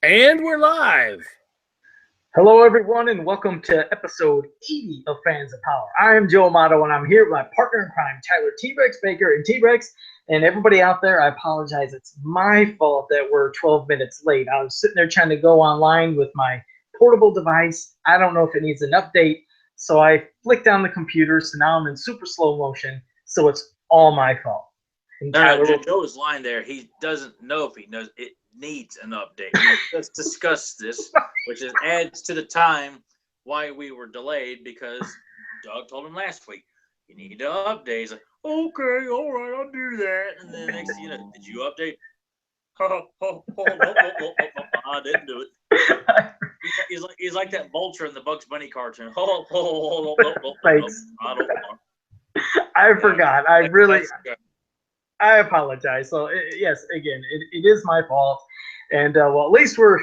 And we're live. Hello, everyone, and welcome to episode 80 of Fans of Power. I am Joe Amato, and I'm here with my partner in crime, Tyler T-Rex Baker. And T-Rex, and everybody out there, I apologize. It's my fault that we're 12 minutes late. I was sitting there trying to go online with my portable device. I don't know if it needs an update, so I flicked on the computer, so now I'm in super slow motion, so it's all my fault. And No, Tyler, Joe was lying there. He doesn't know if he knows it needs an update. We just discussed this, which adds to the time why we were delayed because Doug told him last week, you need to update. He's like, okay, all right, I'll do that. And then next thing you know, did you update? I didn't do it. He's like that vulture in the Bugs Bunny cartoon. Thanks. I don't know. I forgot. I really, That's I apologize. So yes, again, it is my fault, and well, at least we're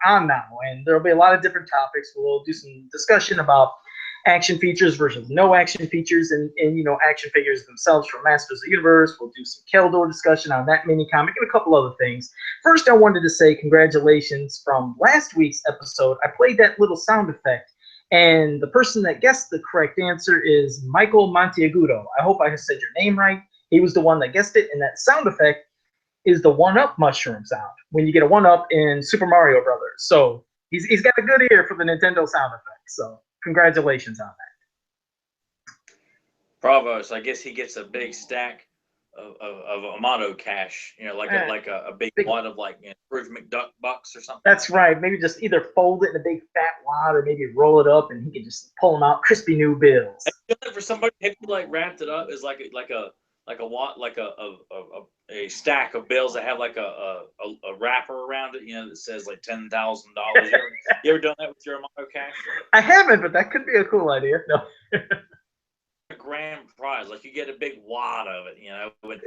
on now, and there'll be a lot of different topics. We'll do some discussion about action features versus no action features, and action figures themselves from Masters of the Universe. We'll do some Keldor discussion on that mini comic and a couple other things. First, I wanted to say congratulations from last week's episode. I played that little sound effect. And the person that guessed the correct answer is Michael Monteagudo. I hope I said your name right. He was the one that guessed it, and that sound effect is the one-up mushroom sound when you get a one-up in Super Mario Brothers. So he's got a good ear for the Nintendo sound effects. So congratulations on that. Bravo. So I guess he gets a big stack of Amato cash, like a big Big, wad of Scrooge McDuck bucks or something that's like that. right. Maybe just either fold it in a big fat wad, or maybe roll it up, and he can just pull them out crispy new bills. For somebody who wrapped it up as like a wad a stack of bills that have like a wrapper around it, that says like $10,000. You ever done that with your Amato cash? I haven't, but that could be a cool idea. No. A grand prize, like you get a big wad of it, with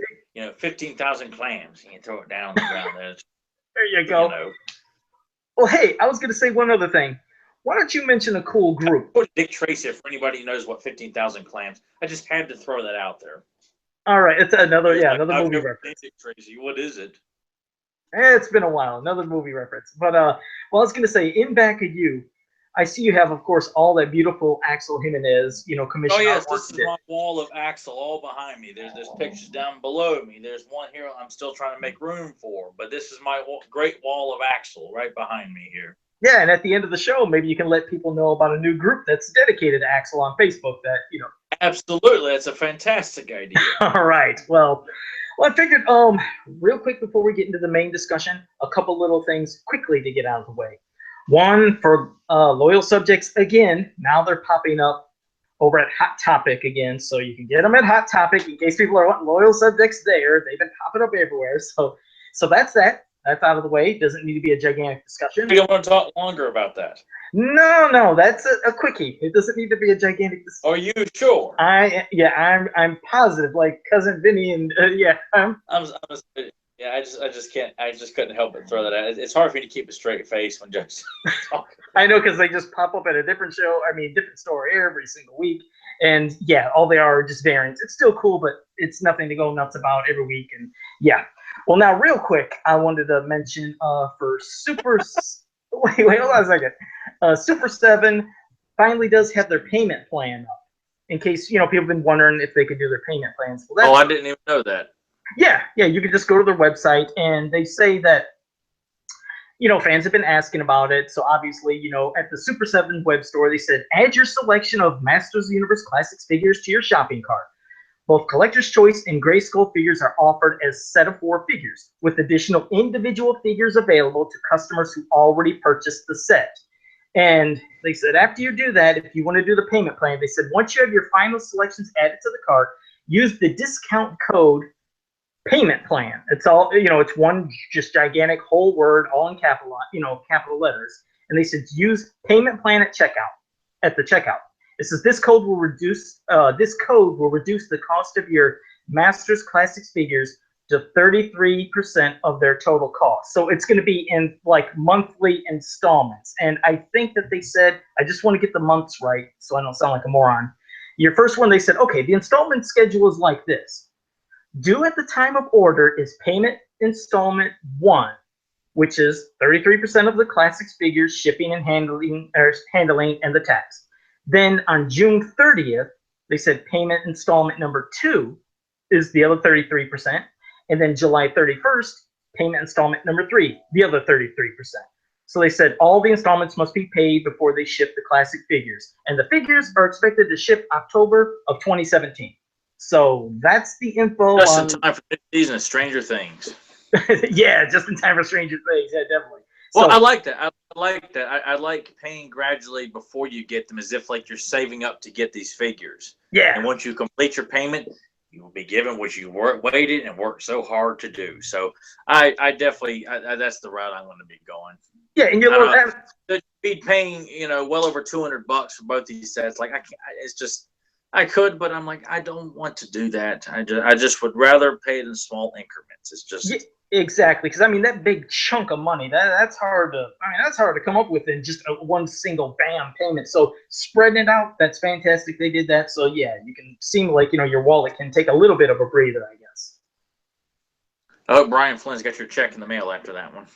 15,000 clams, and you throw it down on the ground. There, There you go. Well, hey, I was going to say one other thing. Why don't you mention a cool group? Put Dick Tracy for anybody who knows what 15,000 clams. I just had to throw that out there. All right, it's another another I've movie never reference. seen Dick Tracy. What is it? It's been a while. Another movie reference. But well, I was going to say, in back of you, I see you have, of course, all that beautiful Axel Jimenez, Oh commissioned yes, artwork this you is did. my wall of Axel all behind me. There's pictures down below me. There's one here I'm still trying to make room for, but this is my great wall of Axel right behind me here. Yeah, and at the end of the show, maybe you can let people know about a new group that's dedicated to Axel on Facebook. Absolutely, that's a fantastic idea. All right. Well, I figured, real quick before we get into the main discussion, a couple little things quickly to get out of the way. One, for loyal subjects, again, now they're popping up over at Hot Topic again, so you can get them at Hot Topic in case people are wanting loyal subjects there. They've been popping up everywhere, so that's that. That's out of the way. Doesn't need to be a gigantic discussion. You don't want to talk longer about that? No, that's a quickie. It doesn't need to be a gigantic discussion. Are you sure? I'm positive. Like cousin Vinny, and yeah, I just couldn't help but throw that out. It's hard for me to keep a straight face when just talking. I know, because they just pop up at a different show. I mean, different store every single week, and yeah, all they are just variants. It's still cool, but it's nothing to go nuts about every week. And yeah, well, now real quick, I wanted to mention for Super. Wait, hold on a second. Super 7 finally does have their payment plan up. In case people have been wondering if they could do their payment plans. Well, I didn't even know that. Yeah, you can just go to their website, and they say that fans have been asking about it. So obviously, at the Super 7 web store, they said add your selection of Masters of the Universe Classics figures to your shopping cart. Both Collector's Choice and Grayskull figures are offered as set of 4 figures, with additional individual figures available to customers who already purchased the set. And they said after you do that, if you want to do the payment plan, they said once you have your final selections added to the cart, use the discount code payment plan. It's all, it's one just gigantic whole word, all in capital letters. And they said use payment plan at the checkout. It says this code will reduce the cost of your Masters Classics figures to 33% of their total cost. So it's going to be in like monthly installments. And I think that they said, I just want to get the months right so I don't sound like a moron. Your first one, they said, okay, the installment schedule is like this. Due at the time of order is payment installment 1, which is 33% of the Classics figures shipping and handling and the tax. Then on June 30th, they said payment installment number 2 is the other 33%. And then July 31st, payment installment number 3, the other 33%. So they said all the installments must be paid before they ship the Classic figures. And the figures are expected to ship October of 2017. So that's the info. Just in time for this season of Stranger Things. Yeah, just in time for Stranger Things. Yeah, definitely. Well, I like that. I like that. I like paying gradually before you get them, as if like you're saving up to get these figures. Yeah. And once you complete your payment, you will be given what you waited and worked so hard to do. So I definitely that's the route I'm going to be going. Yeah, and you'll be paying well over $200 for both these sets. Like I can't. It's just I could, but I'm like I don't want to do that. I just would rather pay it in small increments. It's just. Yeah. Exactly, because I mean that big chunk of money that's hard to come up with in just one single bam payment. So spreading it out, that's fantastic. They did that, so yeah, you can seem like your wallet can take a little bit of a breather, I guess. I hope Brian Flynn's got your check in the mail after that one.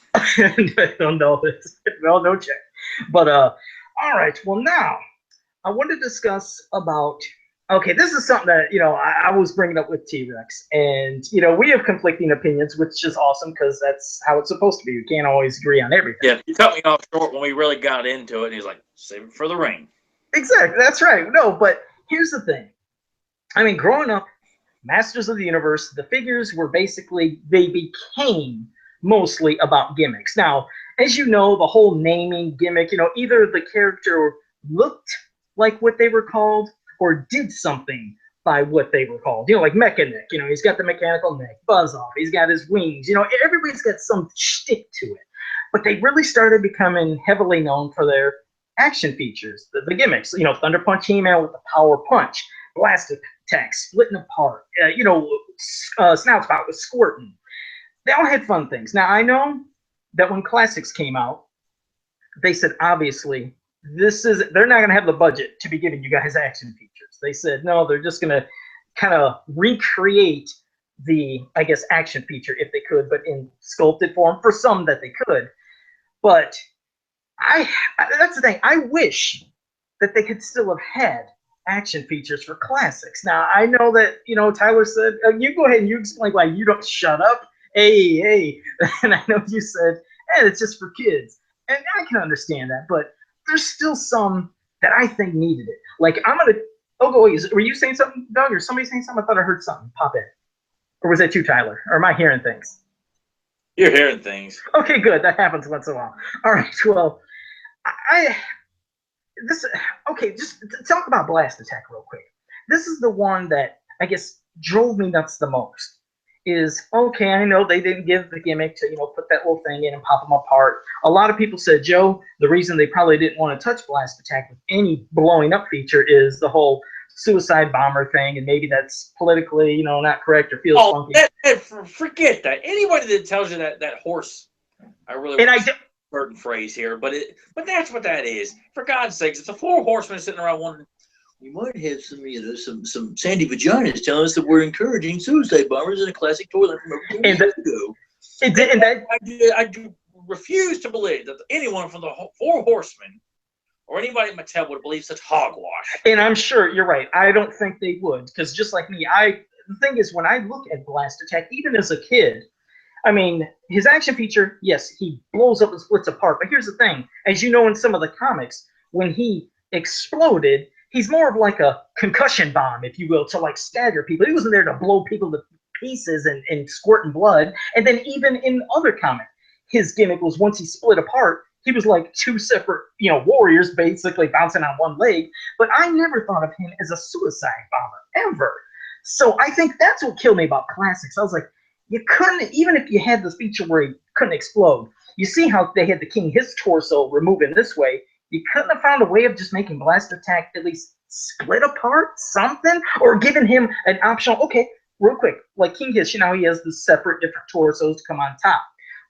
No check. But all right. Well, now I want to discuss about. Okay, this is something that, I was bringing up with T-Rex, and, we have conflicting opinions, which is awesome because that's how it's supposed to be. We can't always agree on everything. Yeah, you cut me off short when we really got into it, and he's like, save it for the ring. Exactly, that's right. No, but here's the thing. I mean, growing up, Masters of the Universe, the figures were basically, they became mostly about gimmicks. Now, as you know, the whole naming gimmick, either the character looked like what they were called, or did something by what they were called. Like Mecha Nick, he's got the mechanical neck, Buzz Off, he's got his wings, everybody's got some shtick to it. But they really started becoming heavily known for their action features, the gimmicks. Thunder Punch He-Man with the power punch, blast attack, splitting apart, Snout Spout with squirting. They all had fun things. Now, I know that when Classics came out, they said, obviously, they're not going to have the budget to be giving you guys action features. They said, no, they're just going to kind of recreate the, I guess, action feature if they could, but in sculpted form for some that they could. But that's the thing. I wish that they could still have had action features for Classics. Now, I know that, Tyler said, you go ahead and you explain why you don't shut up. Hey. And I know you said, it's just for kids. And I can understand that, but there's still some that I think needed it. Like, were you saying something, Doug, or somebody saying something? I thought I heard something pop in. Or was that you, Tyler? Or am I hearing things? You're hearing things. Okay, good. That happens once in a while. All right, well, just talk about Blast Attack real quick. This is the one that, I guess, drove me nuts the most. Okay, I know they didn't give the gimmick to, put that little thing in and pop them apart. A lot of people said, Joe, the reason they probably didn't want to touch Blast Attack with any blowing up feature is the whole suicide bomber thing, and maybe that's politically, not correct or feels funky. Forget that. Anybody that tells you that horse, I really want a certain phrase here, but that's what that is. For God's sakes, it's a 4 horsemen sitting around wondering, we might have some sandy vaginas telling us that we're encouraging suicide bombers in a classic toilet from over 2 years ago. I refuse to believe that anyone from the 4 horsemen or anybody at Mattel would believe such hogwash. And I'm sure you're right. I don't think they would, because just like me, the thing is, when I look at Blast Attack, even as a kid, I mean, his action feature, yes, he blows up and splits apart. But here's the thing. As you know in some of the comics, when he exploded, he's more of like a concussion bomb, if you will, to like stagger people. He wasn't there to blow people to pieces and squirting blood. And then even in other comics, his gimmick was once he split apart, he was like 2 separate, warriors basically bouncing on one leg. But I never thought of him as a suicide bomber, ever. So I think that's what killed me about Classics. I was like, you couldn't, even if you had this feature where he couldn't explode, you see how they had the King, his torso removing this way, you couldn't have found a way of just making Blast Attack at least split apart something, or giving him an optional, okay, real quick, like King Hiss, he has the separate different torsos to come on top.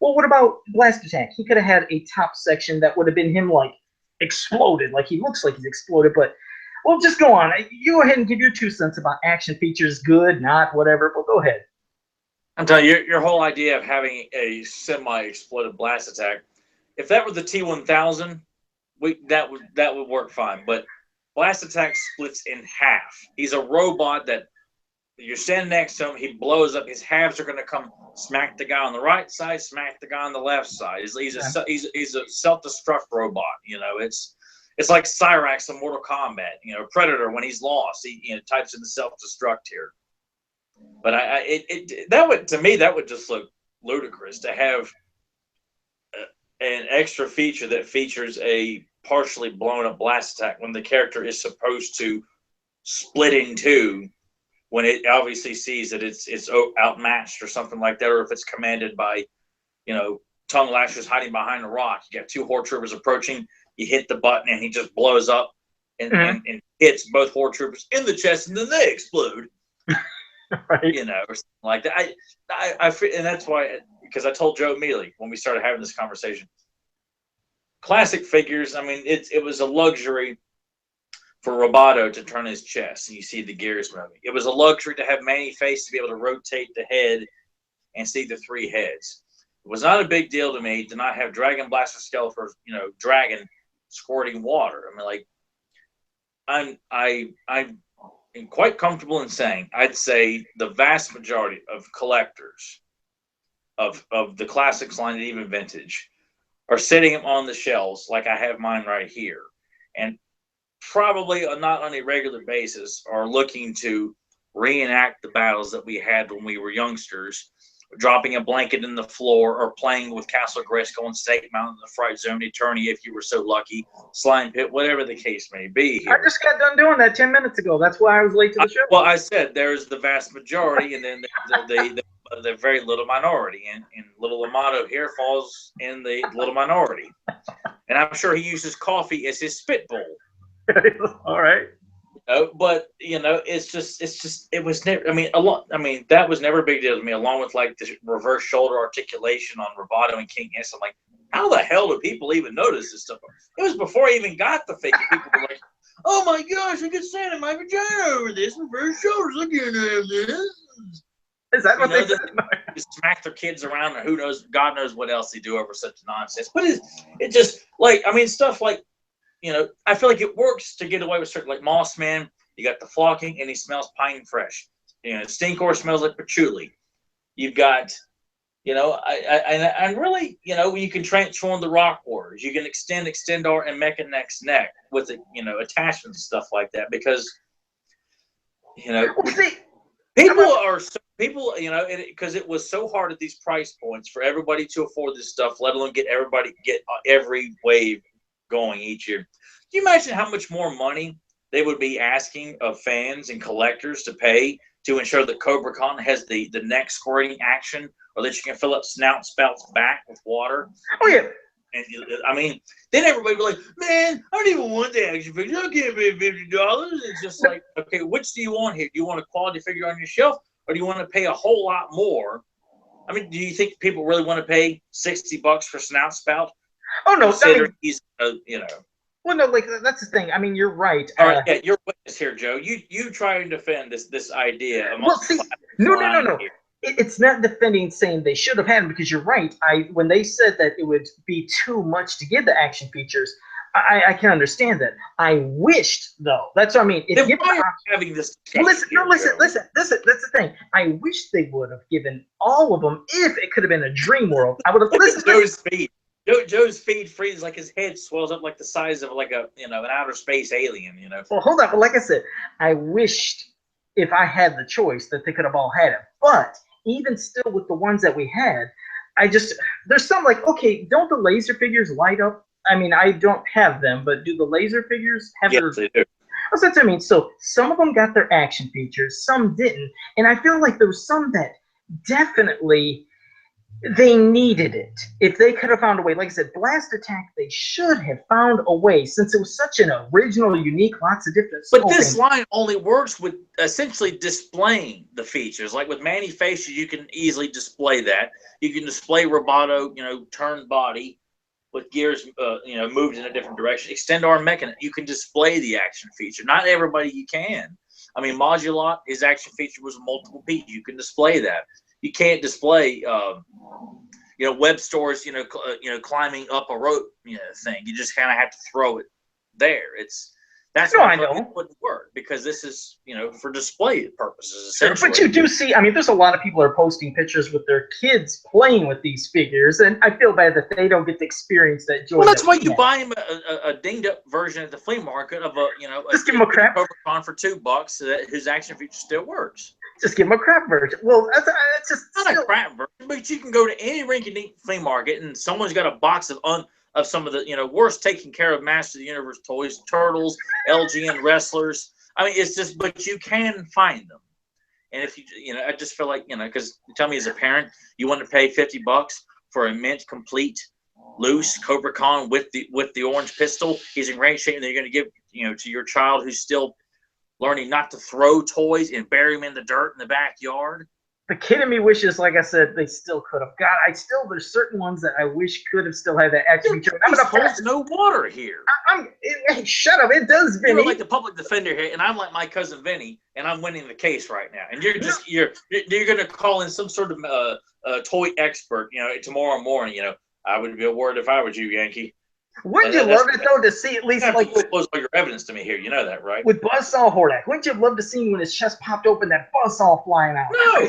Well, what about Blast Attack? He could have had a top section that would have been him like exploded, like he looks like he's exploded, but well, just go on. You go ahead and give your 2 cents about action features, good, not, whatever, well, go ahead. I'm telling you, your whole idea of having a semi-explosive blast attack, if that were the T-1000, that would work fine. But blast attack splits in half. He's a robot that you're standing next to him. He blows up. His halves are going to come smack the guy on the right side, smack the guy on the left side. He's a self-destruct robot. It's like Cyrax in Mortal Kombat. Predator when he's lost, he types in the self-destruct here. But to me that would just look ludicrous to have an extra feature that features a partially blown up blast attack when the character is supposed to split in two, when it obviously sees that it's outmatched or something like that, or if it's commanded by tongue lashers hiding behind a rock. You got two horde troopers approaching, you hit the button and he just blows up and hits both horde troopers in the chest, and then they explode. Right. Or something like that. I and that's why, because I told Joe immediately when we started having this conversation, classic figures, I mean, it was a luxury for Roboto to turn his chest and you see the gears moving. It was a luxury to have Manny Face to be able to rotate the head and see the three heads. It was not a big deal to me to not have Dragon Blaster Skeletor, dragon squirting water. I mean, like, I'm quite comfortable in saying, I'd say the vast majority of collectors of the classics line and even vintage are sitting on the shelves like I have mine right here, and probably not on a regular basis are looking to reenact the battles that we had when we were youngsters, dropping a blanket in the floor or playing with Castle Grayskull and Snake Mountain in the Fright Zone, Eternity if you were so lucky, Slime Pit, whatever the case may be here. I just got done doing that 10 minutes ago. That's why I was late to the show. Well, I said there's the vast majority, and then the very little minority, and little Amato here falls in the little minority. And I'm sure he uses coffee as his spit bowl. All right. But it was never. I mean, that was never a big deal to me. Along with like the reverse shoulder articulation on Roboto and King S. I'm like, how the hell do people even notice this stuff? It was before I even got the figure. People were like, oh my gosh, I could stand in my vagina over this reverse shoulders. I can't have this. Is that what they said? They smack their kids around, and God knows what else they do over such nonsense. But it just like, I mean, stuff like, I feel like it works to get away with certain, like Moss Man. You got the flocking, and he smells pine fresh. Stinkor smells like patchouli. You've got, and really, you can transform the Rock Warriors. You can extend Extendor and Mecha Neck's neck with attachments and stuff like that, because people because it was so hard at these price points for everybody to afford this stuff, let alone get every wave going each year. Can you imagine how much more money they would be asking of fans and collectors to pay to ensure that Cobra Con has the neck squirting action, or that you can fill up snout spouts back with water? Oh yeah. And I mean, then everybody would be like, man, I don't even want the action figure. I can't pay $50. It's just like, okay, which do you want here? Do you want a quality figure on your shelf, or do you want to pay a whole lot more? I mean, do you think people really want to pay $60 for snout spout? Oh no, he's Well, no, like that's the thing. I mean, you're right. All right, yeah, you're witness here, Joe. You try and defend this idea. Well, see, no. It's not defending saying they should have had them, because you're right. When they said that it would be too much to give the action features, I can understand that. I wished, though. That's what I mean. Then why are we having this? Listen. That's the thing. I wish they would have given all of them. If it could have been a dream world, I would have listened. Joe's feet. Joe's feet freezes, like his head swells up like the size of like an outer space alien. Well, hold on. But like I said, I wished, if I had the choice, that they could have all had it. But even still, with the ones that we had, there's some like, okay, don't the laser figures light up? I mean, I don't have them, but do the laser figures have their... Yes, they do. That's what I mean. So some of them got their action features, some didn't. And I feel like there was some that definitely they needed it. If they could have found a way, like I said, Blast Attack, they should have found a way, since it was such an original, unique, lots of different. But this line only works with essentially displaying the features. Like with Manny Faces, you can easily display that. You can display Roboto, turned body with gears, moved in a different direction. Extendor Mecha, you can display the action feature. Not everybody you can. I mean, Modulot, his action feature was multiple pieces. You can display that. you can't display web stores climbing up a rope thing. You just kind of have to throw it there. That's No, why I know. it wouldn't work, because this is for display purposes Sure, essentially. but you do see, I mean, there's a lot of people that are posting pictures with their kids playing with these figures, and I feel bad that they don't get to experience that joy. Well, that's why we you have. buy him a dinged up version at the flea market of Just give him a crap. Cobra for $2 so that his action feature still works. Just give him a crap version. Well, that's just Not a crap version, but you can go to any rinky-dink flea market and someone's got a box of some of the worst taken care of Master of the Universe toys, turtles, LGN wrestlers. I mean, it's just, but you can find them. And if I just feel like, because tell me as a parent, you want to pay $50 for a mint complete loose Cobra Khan with the orange pistol. He's in great shape, and they're going to give to your child who's still learning not to throw toys and bury them in the dirt in the backyard. The kid in me wishes, like I said, they still could have. God, there's certain ones that I wish could have still had that action feature. I'm gonna holds no water here. Shut up! It does, Vinny. You're like the public defender here, and I'm like my cousin Vinny, and I'm winning the case right now. And you're gonna call in some sort of toy expert, tomorrow morning. I would be a word if I was you, Yankee. Wouldn't you love it though to see at least like disclose all your evidence to me here? You know that, right? With Buzzsaw Hordak, wouldn't you love to see when his chest popped open that Buzzsaw flying out? No,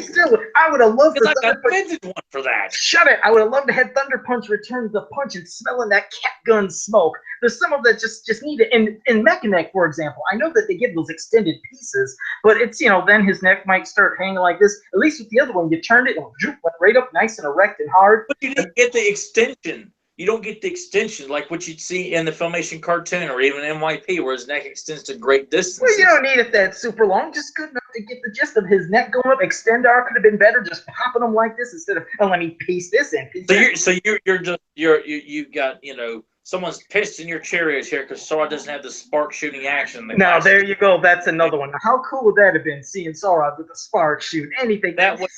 I would have loved for Thunder Punch. Vintage one for that. Shut it! I would have loved to have Thunder Punch return the punch and smelling that cat gun smoke. There's some of that just need it. In Mechanic, for example, I know that they give those extended pieces, but it's then his neck might start hanging like this. At least with the other one, you turned it and went right up, nice and erect and hard. But you didn't get the extension. You don't get the extension like what you'd see in the Filmation cartoon or even NYP, where his neck extends to great distance. Well, you don't need it that super long. Just good enough to get the gist of his neck going up. Extendar could have been better, just popping them like this instead of let me piece this in. You got someone's pissed in your Cheerios here because Sora doesn't have the spark shooting action. Now there you go. That's another one. Now, how cool would that have been seeing Sora with the spark shoot? Anything that was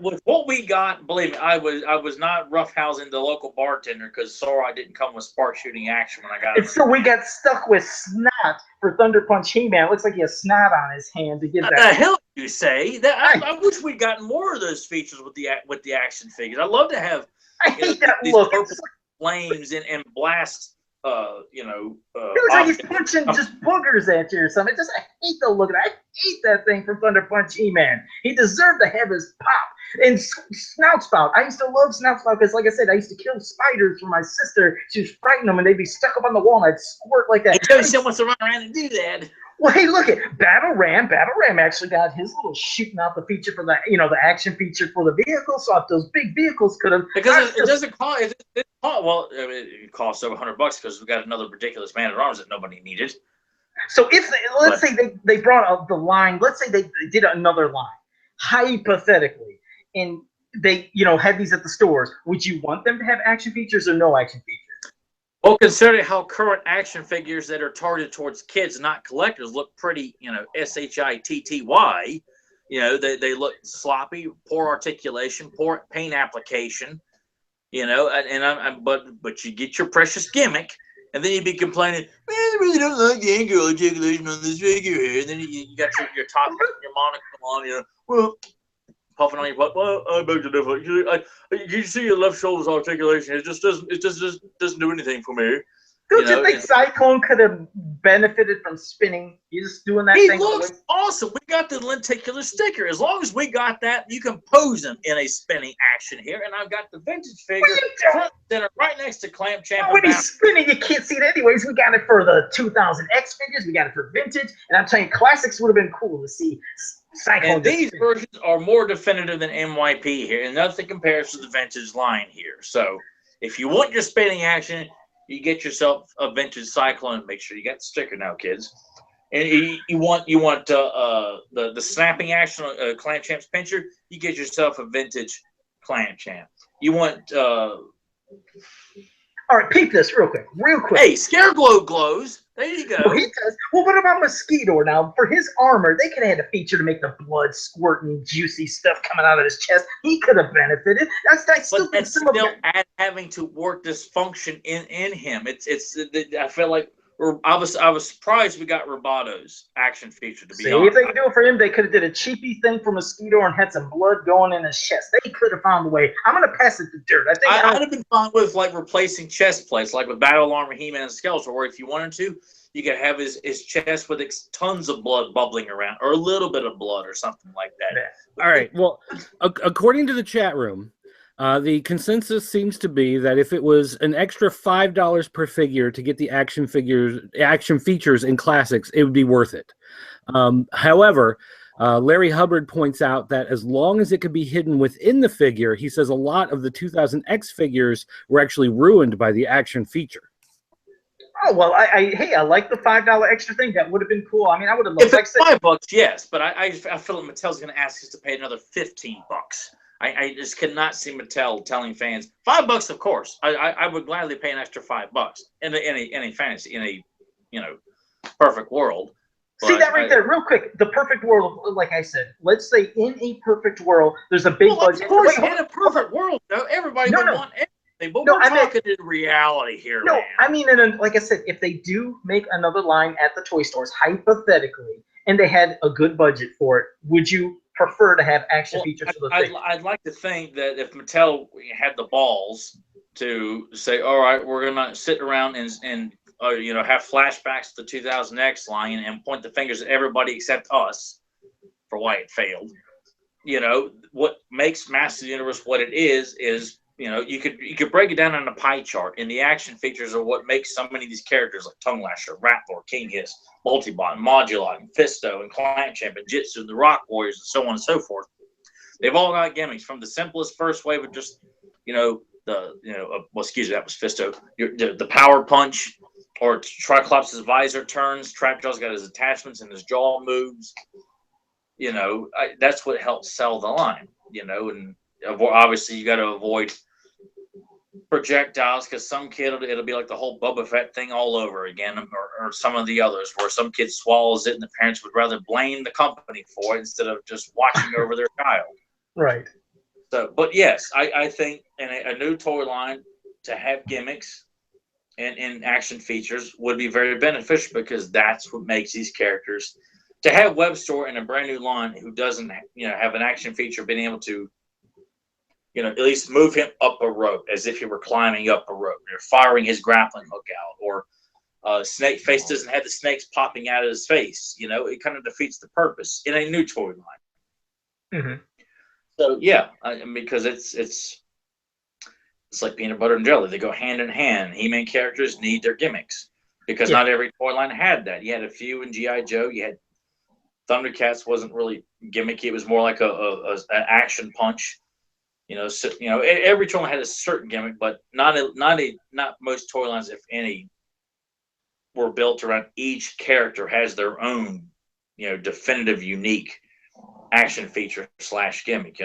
with what we got. Believe me, I was not roughhousing the local bartender because Sora didn't come with spark shooting action when I got it. And so we got stuck with snot for Thunder Punch He-Man. It looks like he has snot on his hand to get that. The hell you say? That I wish we'd gotten more of those features with the action figures. I'd love to have. I hate that these look. Purple flames and blast. It looks like he's punching just boogers at you or something. I hate the look. I hate that thing from Thunder Punch He-Man. He deserved to have his pop. And Snout Spout. I used to love Snout Spout because, like I said, I used to kill spiders for my sister. She was frightening them, and they'd be stuck up on the wall, and I'd squirt like that. Joey still wants to run around and do that. Well, hey, look at Battle Ram. Battle Ram actually got his little shooting out the feature for the the action feature for the vehicle. So if those big vehicles could have, because it doesn't cost. Well, it costs over $100 because we got another ridiculous Man at Arms that nobody needed. So if let's say they brought up the line, let's say they did another line, hypothetically, and they had these at the stores, would you want them to have action features or no action features? Well, considering how current action figures that are targeted towards kids, not collectors, look pretty, SHITTY. They look sloppy, poor articulation, poor paint application. But you get your precious gimmick, and then you'd be complaining, man, I really don't like the angle articulation on this figure here. And then you got your top, your monocle on, well, puffing on your butt. Well, I beg to differ. You see your left shoulder's articulation. It just doesn't do anything for me. Don't you think Cyclone could have benefited from spinning? You just doing that thing. He looks awesome. We got the lenticular sticker. As long as we got that, you can pose him in a spinning action here. And I've got the vintage figure front center right next to Clamp Champ. When he's spinning, you can't see it anyways. We got it for the 2000X figures. We got it for vintage. And I'm telling you, classics would have been cool to see. Cyclone and these versions are more definitive than NYP here, and nothing compares to the vintage line here. So if you want your spinning action, you get yourself a vintage Cyclone. Make sure you got the sticker now, kids. And you want the snapping action on Clamp Champ's pincher, you get yourself a vintage Clamp Champ. You want all right, peep this real quick. Hey, Scareglow glows. There you go. Well, he does. Well, what about Mosquito? Now, for his armor, they could have had a feature to make the blood squirting, juicy stuff coming out of his chest. He could have benefited. That's still having to work this function in him. I feel like I was surprised we got Robato's action feature. To be See, honest, if they could do it for him, they could have did a cheapy thing for Mosquito and had some blood going in his chest. They could have found a way. I'm gonna pass it to Dirt. I'd have been fine with like replacing chest plates, like with Battle Armor, He-Man, and Skeletor, where if you wanted to, you could have his chest with tons of blood bubbling around, or a little bit of blood, or something like that. Yeah. All right. Well, according to the chat room, the consensus seems to be that if it was an extra $5 per figure to get the action features in classics, it would be worth it. However, Larry Hubbard points out that as long as it could be hidden within the figure, he says a lot of the 2000X figures were actually ruined by the action feature. Oh well, I like the $5 extra thing. That would have been cool. I mean, I would have loved. If it's $5, yes, but I feel like Mattel's going to ask us to pay another $15. I just cannot see Mattel telling fans $5, of course. I would gladly pay an extra $5 in any fantasy, in a perfect world. See that right there, real quick. The perfect world, like I said. Let's say in a perfect world, there's a big budget. Of course, in a perfect world, everybody would want everything. But we're talking in reality here, man. I mean, like I said, if they do make another line at the toy stores, hypothetically, and they had a good budget for it, would you prefer to have action features for the thing? I'd like to think that if Mattel had the balls to say, all right, we're going to sit around and have flashbacks to the 2000X line and point the fingers at everybody except us for why it failed. What makes Masters of the Universe what it is you could break it down on a pie chart, and the action features are what makes so many of these characters like Tongue Lasher, Ratlord, King Hiss, Multibot, Modulot, and Fisto, and Clamp Champ, and Jitsu, and the Rock Warriors, and so on and so forth. They've all got gimmicks from the simplest first wave of just, that was Fisto, the power punch, or Triclops' visor turns, Trapjaw's got his attachments and his jaw moves. That's what helps sell the line, and obviously you got to avoid projectiles, because some kid it'll be like the whole Boba Fett thing all over again, or some of the others where some kid swallows it and the parents would rather blame the company for it instead of just watching over their child. Right. So, but yes, I think in a new toy line to have gimmicks and action features would be very beneficial, because that's what makes these characters. To have Web Store in a brand new line who doesn't have an action feature, being able to at least move him up a rope as if he were climbing up a rope, or firing his grappling hook out, or Snake Face doesn't have the snakes popping out of his face. It kind of defeats the purpose in a new toy line. Mm-hmm. So yeah, because it's like peanut butter and jelly; they go hand in hand. He-Man characters need their gimmicks, because not every toy line had that. You had a few in GI Joe. You had Thundercats wasn't really gimmicky; it was more like an action punch. Every toy line had a certain gimmick, but not most toy lines, if any, were built around each character has their own, definitive, unique action feature / gimmick.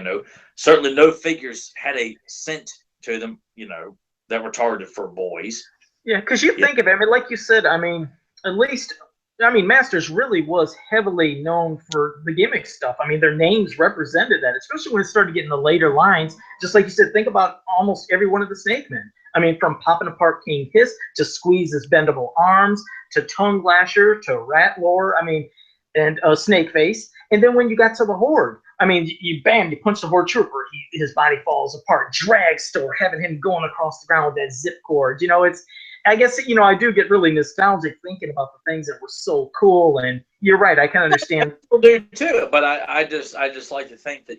Certainly no figures had a scent to them, that were targeted for boys. Yeah, because you think of it, like you said, at least. Masters really was heavily known for the gimmick stuff. Their names represented that, especially when it started getting the later lines. Just like you said, think about almost every one of the Snake Men. From popping apart King Hiss to Squeeze his bendable arms to Tongue Lasher to Ratlord, and Snake Face. And then when you got to the Horde, you punch the Horde Trooper, his body falls apart. Dragstore, having him going across the ground with that zip cord. I guess, I do get really nostalgic thinking about the things that were so cool, and you're right, I can understand. People do too, but I just like to think that,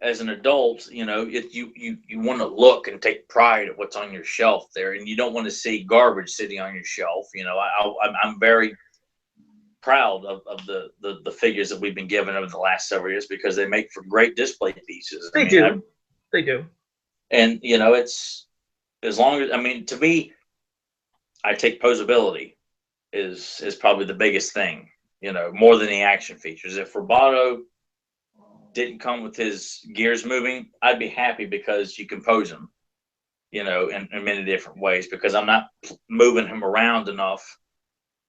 as an adult, if you want to look and take pride of what's on your shelf there, and you don't want to see garbage sitting on your shelf. I'm very proud of the figures that we've been given over the last several years, because they make for great display pieces. They do. And, it's, as long as, to me, I take posability is probably the biggest thing, more than the action features. If Roboto didn't come with his gears moving, I'd be happy, because you can pose him, in many different ways, because I'm not moving him around enough,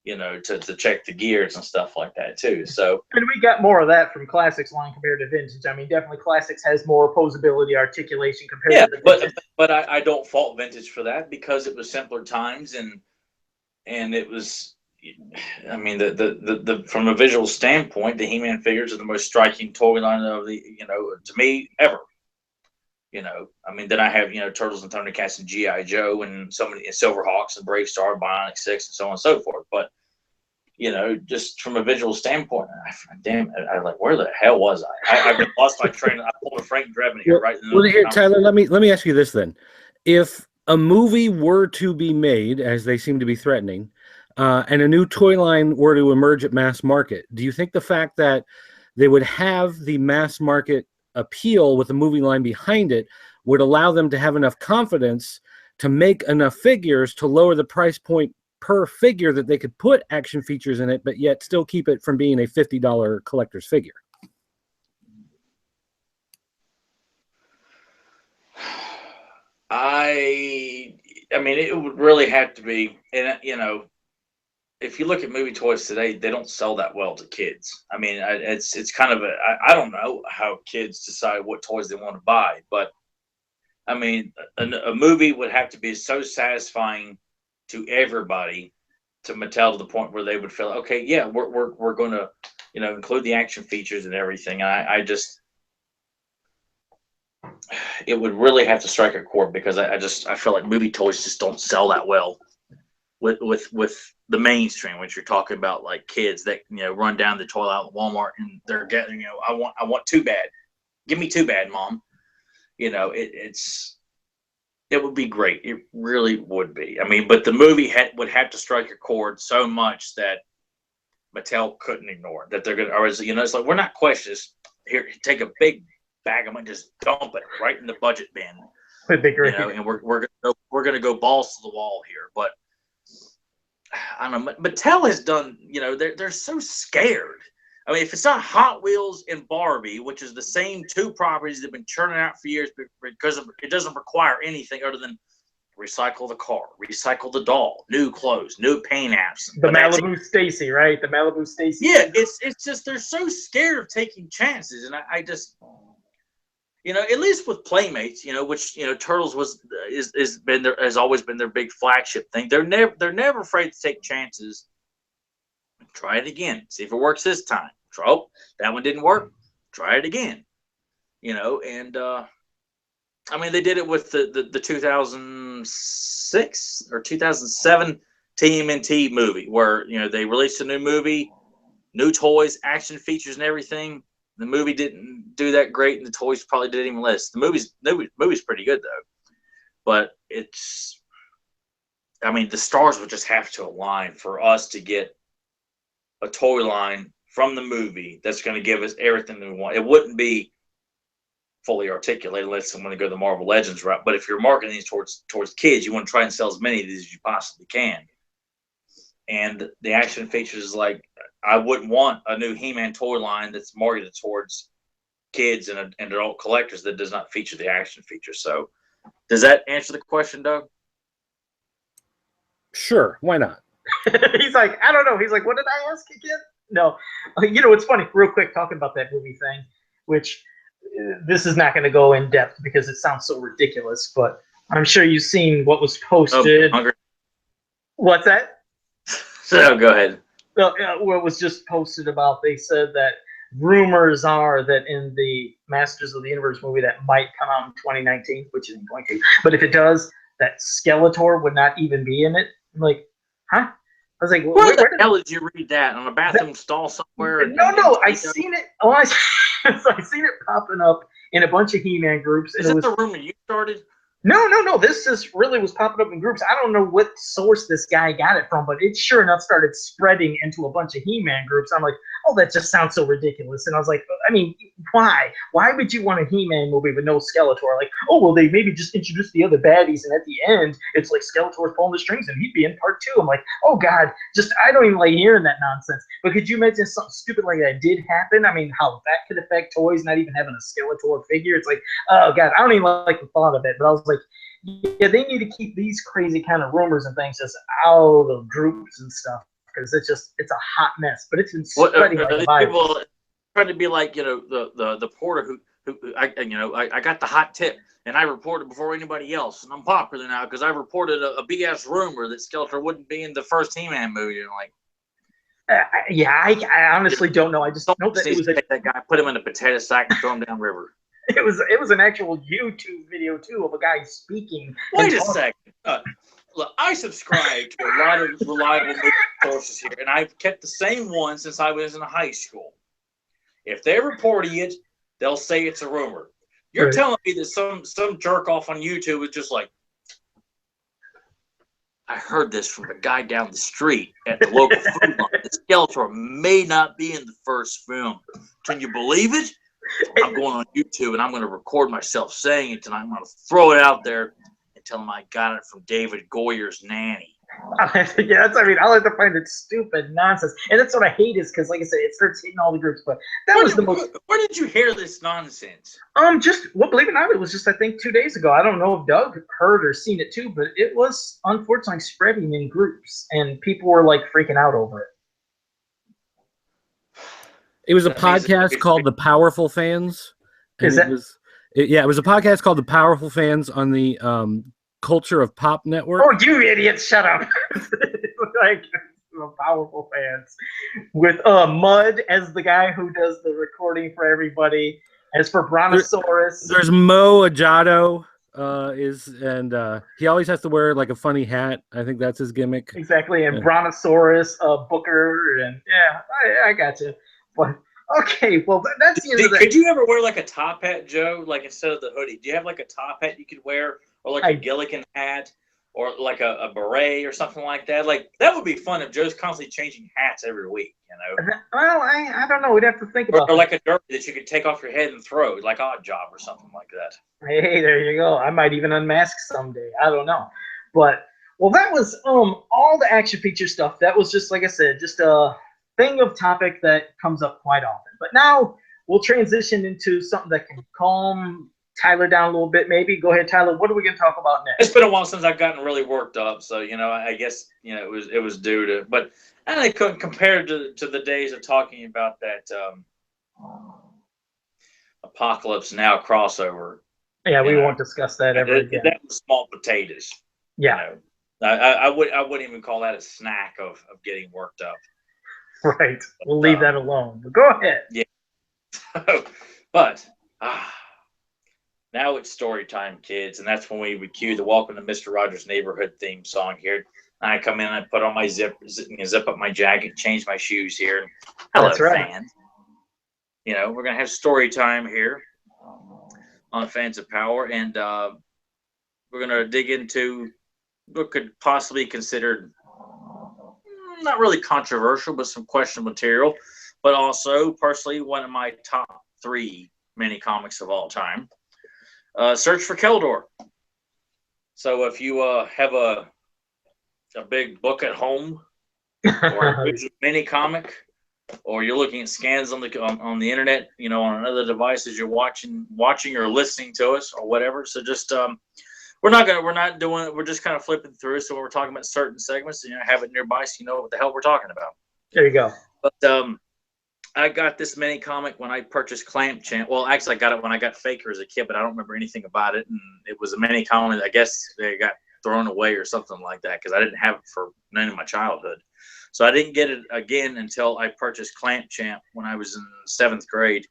to check the gears and stuff like that too. So, and we got more of that from Classics line compared to Vintage. Definitely Classics has more posability, articulation compared to the Vintage. But I don't fault Vintage for that, because it was simpler times, and and it was. I mean, the from a visual standpoint, the He-Man figures are the most striking toy line of the to me ever. I mean, then I have Turtles and Thundercats and GI Joe and so many Silverhawks and Brave Star, Bionic Six, and so on and so forth. But just from a visual standpoint, I like, where the hell was I? I've lost my train. I pulled a Frank Drebin here, right? Well, here, Tyler, let me ask you this then: if a movie were to be made, as they seem to be threatening, and a new toy line were to emerge at mass market, do you think the fact that they would have the mass market appeal with a movie line behind it would allow them to have enough confidence to make enough figures to lower the price point per figure that they could put action features in it, but yet still keep it from being a $50 collector's figure? I mean, it would really have to be, and if you look at movie toys today, they don't sell that well to kids. I mean, it's kind of I don't know how kids decide what toys they want to buy, but I mean, a movie would have to be so satisfying to everybody, to Mattel, to the point where they would feel, okay, yeah, we're going to include the action features and everything. And I just, it would really have to strike a chord, because I feel like movie toys just don't sell that well with the mainstream, which you're talking about, like kids that run down the toy out at Walmart and they're getting I want Too Bad, give me Too Bad, Mom. It would be great. It really would be. I mean, but the movie would have to strike a chord so much that Mattel couldn't ignore it. That they're gonna, or it's like, we're not questioning this. Here, take a big bag of money, just dump it right in the budget bin. Would be great. And we're gonna go balls to the wall here. But I don't know. Mattel has done. They're so scared. I mean, if it's not Hot Wheels and Barbie, which is the same two properties that have been churning out for years, because it doesn't require anything other than recycle the car, recycle the doll, new clothes, new paint apps. The Malibu Stacy, right? The Malibu Stacy. Yeah, it's just they're so scared of taking chances, and I just, at least with Playmates, which Turtles has always been their big flagship thing. They're never afraid to take chances. Try it again. See if it works this time. Oh, that one didn't work. Try it again. And I mean, they did it with the 2006 or 2007 TMNT movie, where they released a new movie, new toys, action features, and everything. The movie didn't do that great, and the toys probably did even less. The movie's pretty good though, but I mean, the stars would just have to align for us to get a toy line from the movie that's going to give us everything we want. It wouldn't be fully articulated unless someone to go the Marvel Legends route. But if you're marketing these towards kids, you want to try and sell as many of these as you possibly can. And the action features is like, I wouldn't want a new He-Man toy line that's marketed towards kids and adult collectors that does not feature the action features. So, does that answer the question, Doug? Sure, why not? He's like, I don't know. He's like, what did I ask again? No. It's funny, real quick, talking about that movie thing, which this is not going to go in depth because it sounds so ridiculous, but I'm sure you've seen what was posted. What's that? So, go ahead. What was just posted about, they said that rumors are that in the Masters of the Universe movie that might come out in 2019, which isn't going to, but if it does, that Skeletor would not even be in it. I'm like, huh? I was like, where the hell did you read that? On a bathroom stall somewhere? No, I seen it. Oh, I seen it popping up in a bunch of He-Man groups. Is it the rumor you started? No. This just really was popping up in groups. I don't know what source this guy got it from, but it sure enough started spreading into a bunch of He-Man groups. I'm like, oh, that just sounds so ridiculous. And I was like, I mean, why? Why would you want a He-Man movie with no Skeletor? Like, oh, well, they maybe just introduce the other baddies, and at the end, it's like Skeletor's pulling the strings, and he'd be in part 2. I'm like, oh, God, I don't even like hearing that nonsense. But could you imagine something stupid like that did happen? I mean, how that could affect toys, not even having a Skeletor figure. It's like, oh, God, I don't even like the thought of it. But I was like, yeah, they need to keep these crazy kind of rumors and things just out of groups and stuff, because it's a hot mess. But it's been spreading like a virus. People trying to be like the porter who I got the hot tip. And I reported before anybody else, and I'm popular now because I reported a BS rumor that Skeletor wouldn't be in the first He-Man movie. And like, I honestly don't know. I just know that it was take that guy, put him in a potato sack, and throw him down river. It was an actual YouTube video too of a guy speaking. Wait a second. Look, I subscribe to a lot of reliable news sources here, and I've kept the same one since I was in high school. If they're reporting it, they'll say it's a rumor. You're telling me that some jerk off on YouTube is just like, I heard this from a guy down the street at the local food line. The Skeletor may not be in the first film. Can you believe it? I'm going on YouTube and I'm going to record myself saying it tonight. I'm going to throw it out there and tell him I got it from David Goyer's nanny. Yeah, I'll have to find it stupid nonsense. And that's what I hate is because, like I said, it starts hitting all the groups. But that was the most. Where did you hear this nonsense? Believe it or not, it was just, I think, 2 days ago. I don't know if Doug heard or seen it too, but it was unfortunately spreading in groups, and people were like freaking out over it. It was a podcast called The Powerful Fans. Is that? It was a podcast called The Powerful Fans on the Culture of Pop Network. Oh, you idiots! Shut up. Like the Powerful Fans with Mud as the guy who does the recording for everybody. As for Brontosaurus, there's Mo Ajado. He always has to wear like a funny hat. I think that's his gimmick. Exactly, and Brontosaurus, Booker, and I got you. But okay, well that's the end of that. Could you ever wear like a top hat, Joe? Like instead of the hoodie, do you have like a top hat you could wear, or like a Gilligan hat, or like a beret or something like that? Like that would be fun if Joe's constantly changing hats every week. You know? Well, I don't know. We'd have to think about. Or like a derby that you could take off your head and throw, like Odd Job or something like that. Hey, there you go. I might even unmask someday. I don't know, but well, that was all the action feature stuff. That was just like I said, just a thing of topic that comes up quite often. But now we'll transition into something that can calm Tyler down a little bit. Maybe go ahead, Tyler. What are we going to talk about next? It's been a while since I've gotten really worked up, so I guess it was due to, but I couldn't compare to the days of talking about that Apocalypse Now crossover. Yeah, we won't discuss that ever again. That was small potatoes. Yeah, I wouldn't even call that a snack of getting worked up. Right. We'll leave that alone. But go ahead. Yeah. But now it's story time, kids, and that's when we would cue the Welcome to Mr. Rogers' Neighborhood theme song here. I come in, I put on my zip up my jacket, change my shoes here. Hello, that's right. fans. We're gonna have story time here on Fans of Power, and we're gonna dig into what could possibly be considered not really controversial, but some questionable material, but also personally one of my top 3 mini comics of all time. Search for Keldor. So if you have a big book at home, or a mini comic, or you're looking at scans on the internet, on another device as you're watching or listening to us or whatever. So just we're just kind of flipping through. So when we're talking about certain segments, have it nearby so you know what the hell we're talking about. There you go. But I got this mini comic when I purchased Clamp Champ. Well, actually, I got it when I got Faker as a kid, but I don't remember anything about it. And it was a mini comic. I guess they got thrown away or something like that because I didn't have it for none of my childhood. So I didn't get it again until I purchased Clamp Champ when I was in 7th grade.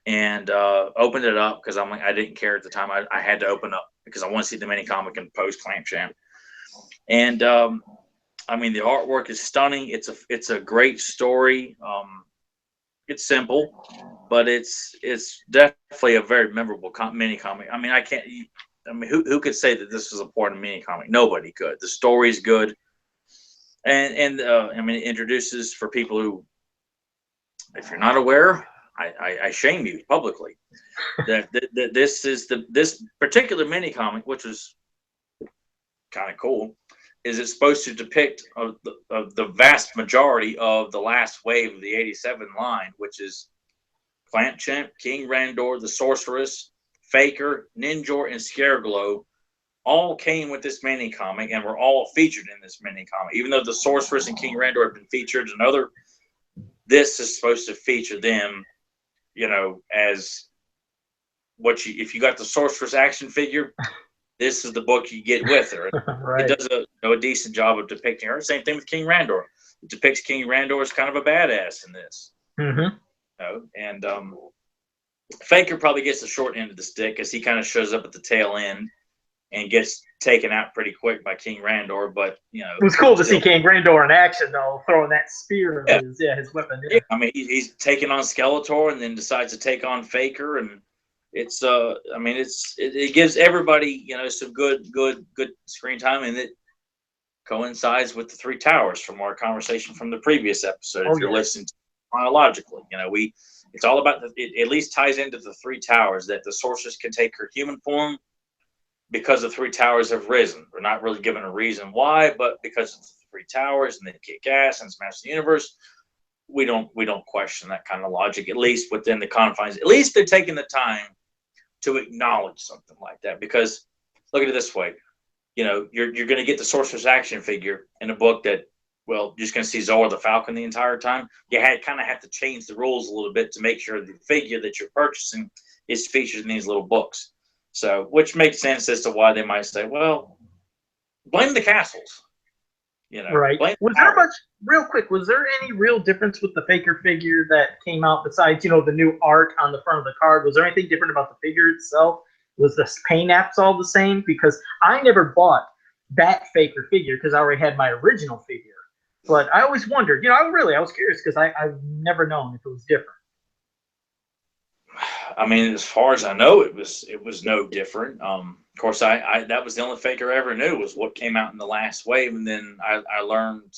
And opened it up because I didn't care at the time. I had to open up because I want to see the mini comic and post Clamp Champ. And the artwork is stunning. It's a great story. It's simple, but it's definitely a very memorable mini comic. Who could say that this was a part of mini comic? Nobody could. The story's good, and it introduces, for people who, if you're not aware, I shame you publicly, that this particular mini comic, which was kind of cool, is it's supposed to depict the vast majority of the last wave of the 87 line, which is Clamp Champ, King Randor, the Sorceress, Faker, Ninjor, and Scareglow all came with this mini comic and were all featured in this mini comic. Even though the Sorceress and King Randor have been featured in other, this is supposed to feature them, as if you got the Sorceress action figure, this is the book you get with her. Right. It does a decent job of depicting her. Same thing with King Randor. It depicts King Randor as kind of a badass in this. Mm-hmm. And Faker probably gets the short end of the stick because he kind of shows up at the tail end and gets taken out pretty quick by King Randor. But it was cool to see King Randor in action, though, throwing that spear of his weapon. Yeah. I mean, he's taking on Skeletor and then decides to take on Faker, and it's it gives everybody some good screen time, and it coincides with the Three Towers from our conversation from the previous episode. If you're listening to it chronologically, it's all about it at least ties into the Three Towers, that the Sorceress can take her human form because the Three Towers have risen. We're not really given a reason why, but because of the Three Towers and they kick ass and smash the universe, we don't question that kind of logic, at least within the confines. At least they're taking the time to acknowledge something like that. Because look at it this way, you're going to get the Sorcerer's action figure in a book that, well, you're just going to see Zora the Falcon the entire time. You kind of have to change the rules a little bit to make sure the figure that you're purchasing is featured in these little books. So, which makes sense as to why they might say, well, blame the castles. Right. Was there any real difference with the Faker figure that came out besides, the new art on the front of the card? Was there anything different about the figure itself? Was the paint apps all the same? Because I never bought that Faker figure because I already had my original figure. But I always wondered, I was curious because I've never known if it was different. I mean, as far as I know, it was no different. Of course, I that was the only Faker I ever knew was what came out in the last wave, and then I learned,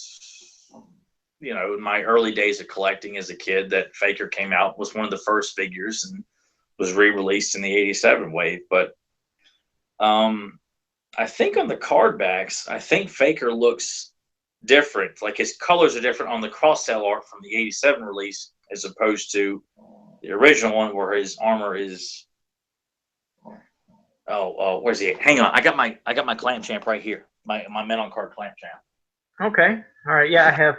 in my early days of collecting as a kid, that Faker came out, was one of the first figures, and was re-released in the '87 wave. But I think on the card backs, I think Faker looks different. Like his colors are different on the cross-sell art from the '87 release as opposed to the original one where his armor is. Oh, where's he? Hang on, I got my Clamp Champ right here. My Men on Card Clamp Champ. Okay, all right, yeah, I have.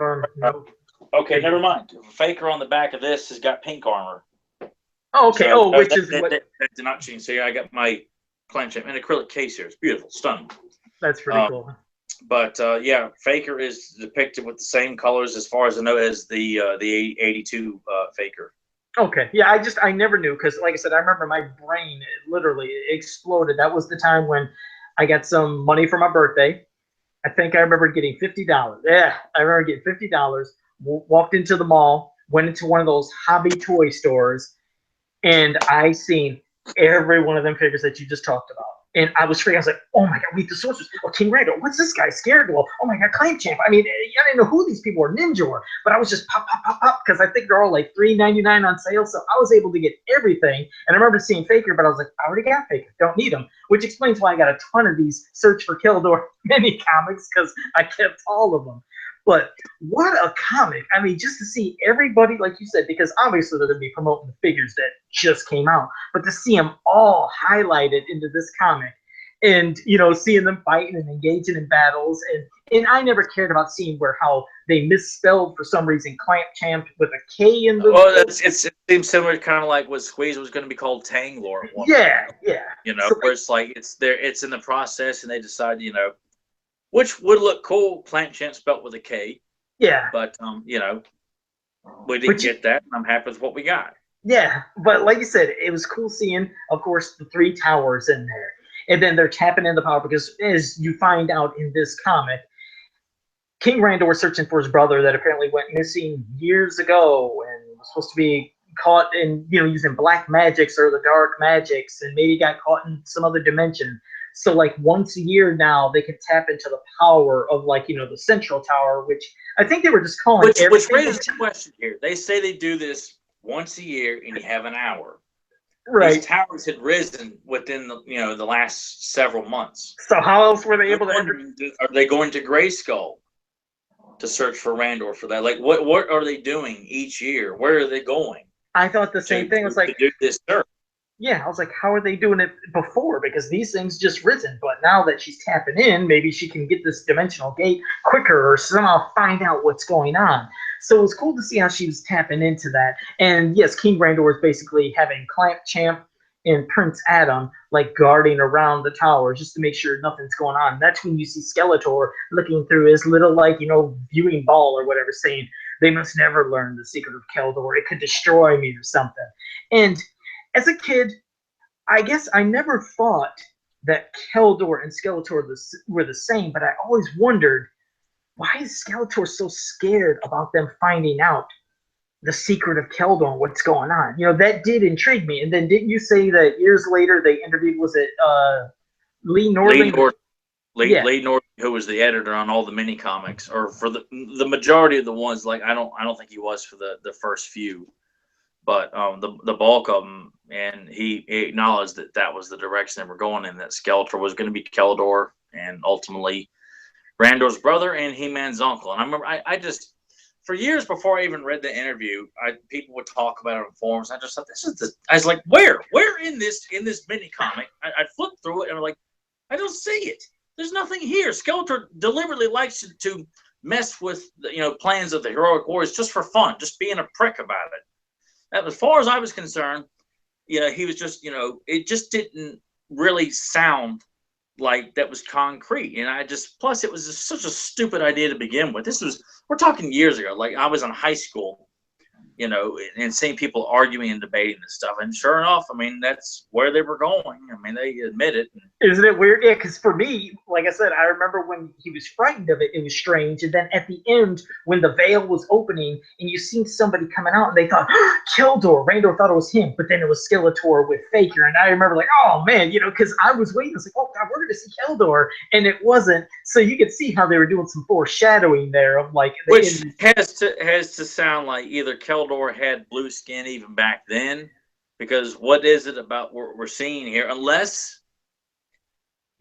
Okay, never mind. Faker on the back of this has got pink armor. Oh, okay. So, which that did not change. So yeah, I got my Clamp Champ in acrylic case here. It's beautiful, stunning. That's pretty cool. But yeah, Faker is depicted with the same colors, as far as I know, as the '82 Faker. Okay, yeah, I never knew because, like I said, I remember my brain literally exploded. That was the time when I got some money for my birthday. I think I remember getting $50. Yeah, I remember getting $50. Walked into the mall, went into one of those hobby toy stores, and I seen every one of them figures that you just talked about. And I was freaking. I was like, "Oh my god, meet the Sorceress! Oh, King Randor! What's this guy? Scareglow! Oh my god, Clamp Champ!" I mean, I didn't know who these people were. Ninja were, but I was just pop because I think they're all like $3.99 on sale. So I was able to get everything. And I remember seeing Faker, but I was like, I already got Faker. Don't need him. Which explains why I got a ton of these Search for Keldor mini comics because I kept all of them. But what a comic. I mean, just to see everybody, like you said, because obviously they're going to be promoting the figures that just came out, but to see them all highlighted into this comic and, seeing them fighting and engaging in battles. And I never cared about seeing how they misspelled, for some reason, Clamp Champ with a K in the... Well, it seems similar, kind of like what Squeeze was going to be called Tanglor at one point. Yeah. So where it's like it's in the process and they decide, which would look cool, Clamp Champ spelt with a K. Yeah. But, we didn't get that, and I'm happy with what we got. Yeah, but like you said, it was cool seeing, of course, the Three Towers in there. And then they're tapping into power because, as you find out in this comic, King Randor was searching for his brother that apparently went missing years ago and was supposed to be caught in, using black magics or the dark magics, and maybe got caught in some other dimension. So, like, once a year now, they can tap into the power of, like, the Central Tower, which I think they were just calling Which raises a question here. They say they do this once a year, and you have an hour. Right. These towers had risen within the last several months. So how else were they able to enter? Are they going to Grayskull to search for Randor for that? Like, what are they doing each year? Where are they going? I thought the same thing. I was like, to do this search. Yeah, I was like, how are they doing it before? Because these things just risen. But now that she's tapping in, maybe she can get this dimensional gate quicker or somehow find out what's going on. So it was cool to see how she was tapping into that. And yes, King Randor is basically having Clamp Champ and Prince Adam like guarding around the tower just to make sure nothing's going on. That's when you see Skeletor looking through his little viewing ball or whatever, saying they must never learn the secret of Keldor. It could destroy me or something. And as a kid, I guess I never thought that Keldor and Skeletor were the same, but I always wondered, why is Skeletor so scared about them finding out the secret of Keldor and what's going on? That did intrigue me. And then didn't you say that years later they interviewed, was it Lee Norling? Lee Norling, who was the editor on all the mini comics, or for the majority of the ones. Like I don't think he was for the first few, but the bulk of them, and he acknowledged that was the direction they were going in. That Skeletor was going to be Keldor, and ultimately Randor's brother and He-Man's uncle. And I remember I just, for years before I even read the interview, people would talk about it on forums. I just thought I was like, where in this mini comic? I flipped through it and I'm like, I don't see it. There's nothing here. Skeletor deliberately likes to mess with plans of the heroic warriors just for fun, just being a prick about it. And as far as I was concerned, he was just, it just didn't really sound like that was concrete. And plus it was just such a stupid idea to begin with. We're talking years ago. Like I was in high school, and seeing people arguing and debating this stuff. And sure enough, I mean, that's where they were going. I mean, they admit it. Isn't it weird? Yeah, because for me, like I said, I remember when he was frightened of it, it was strange. And then at the end, when the veil was opening and you seen somebody coming out and they thought, Keldor, Randor thought it was him, but then it was Skeletor with Faker. And I remember like, oh man, because I was waiting. I was like, oh God, we're going to see Keldor. And it wasn't. So you could see how they were doing some foreshadowing there of like. Which has to sound like either Keldor had blue skin even back then, because what is it about what we're seeing here? Unless,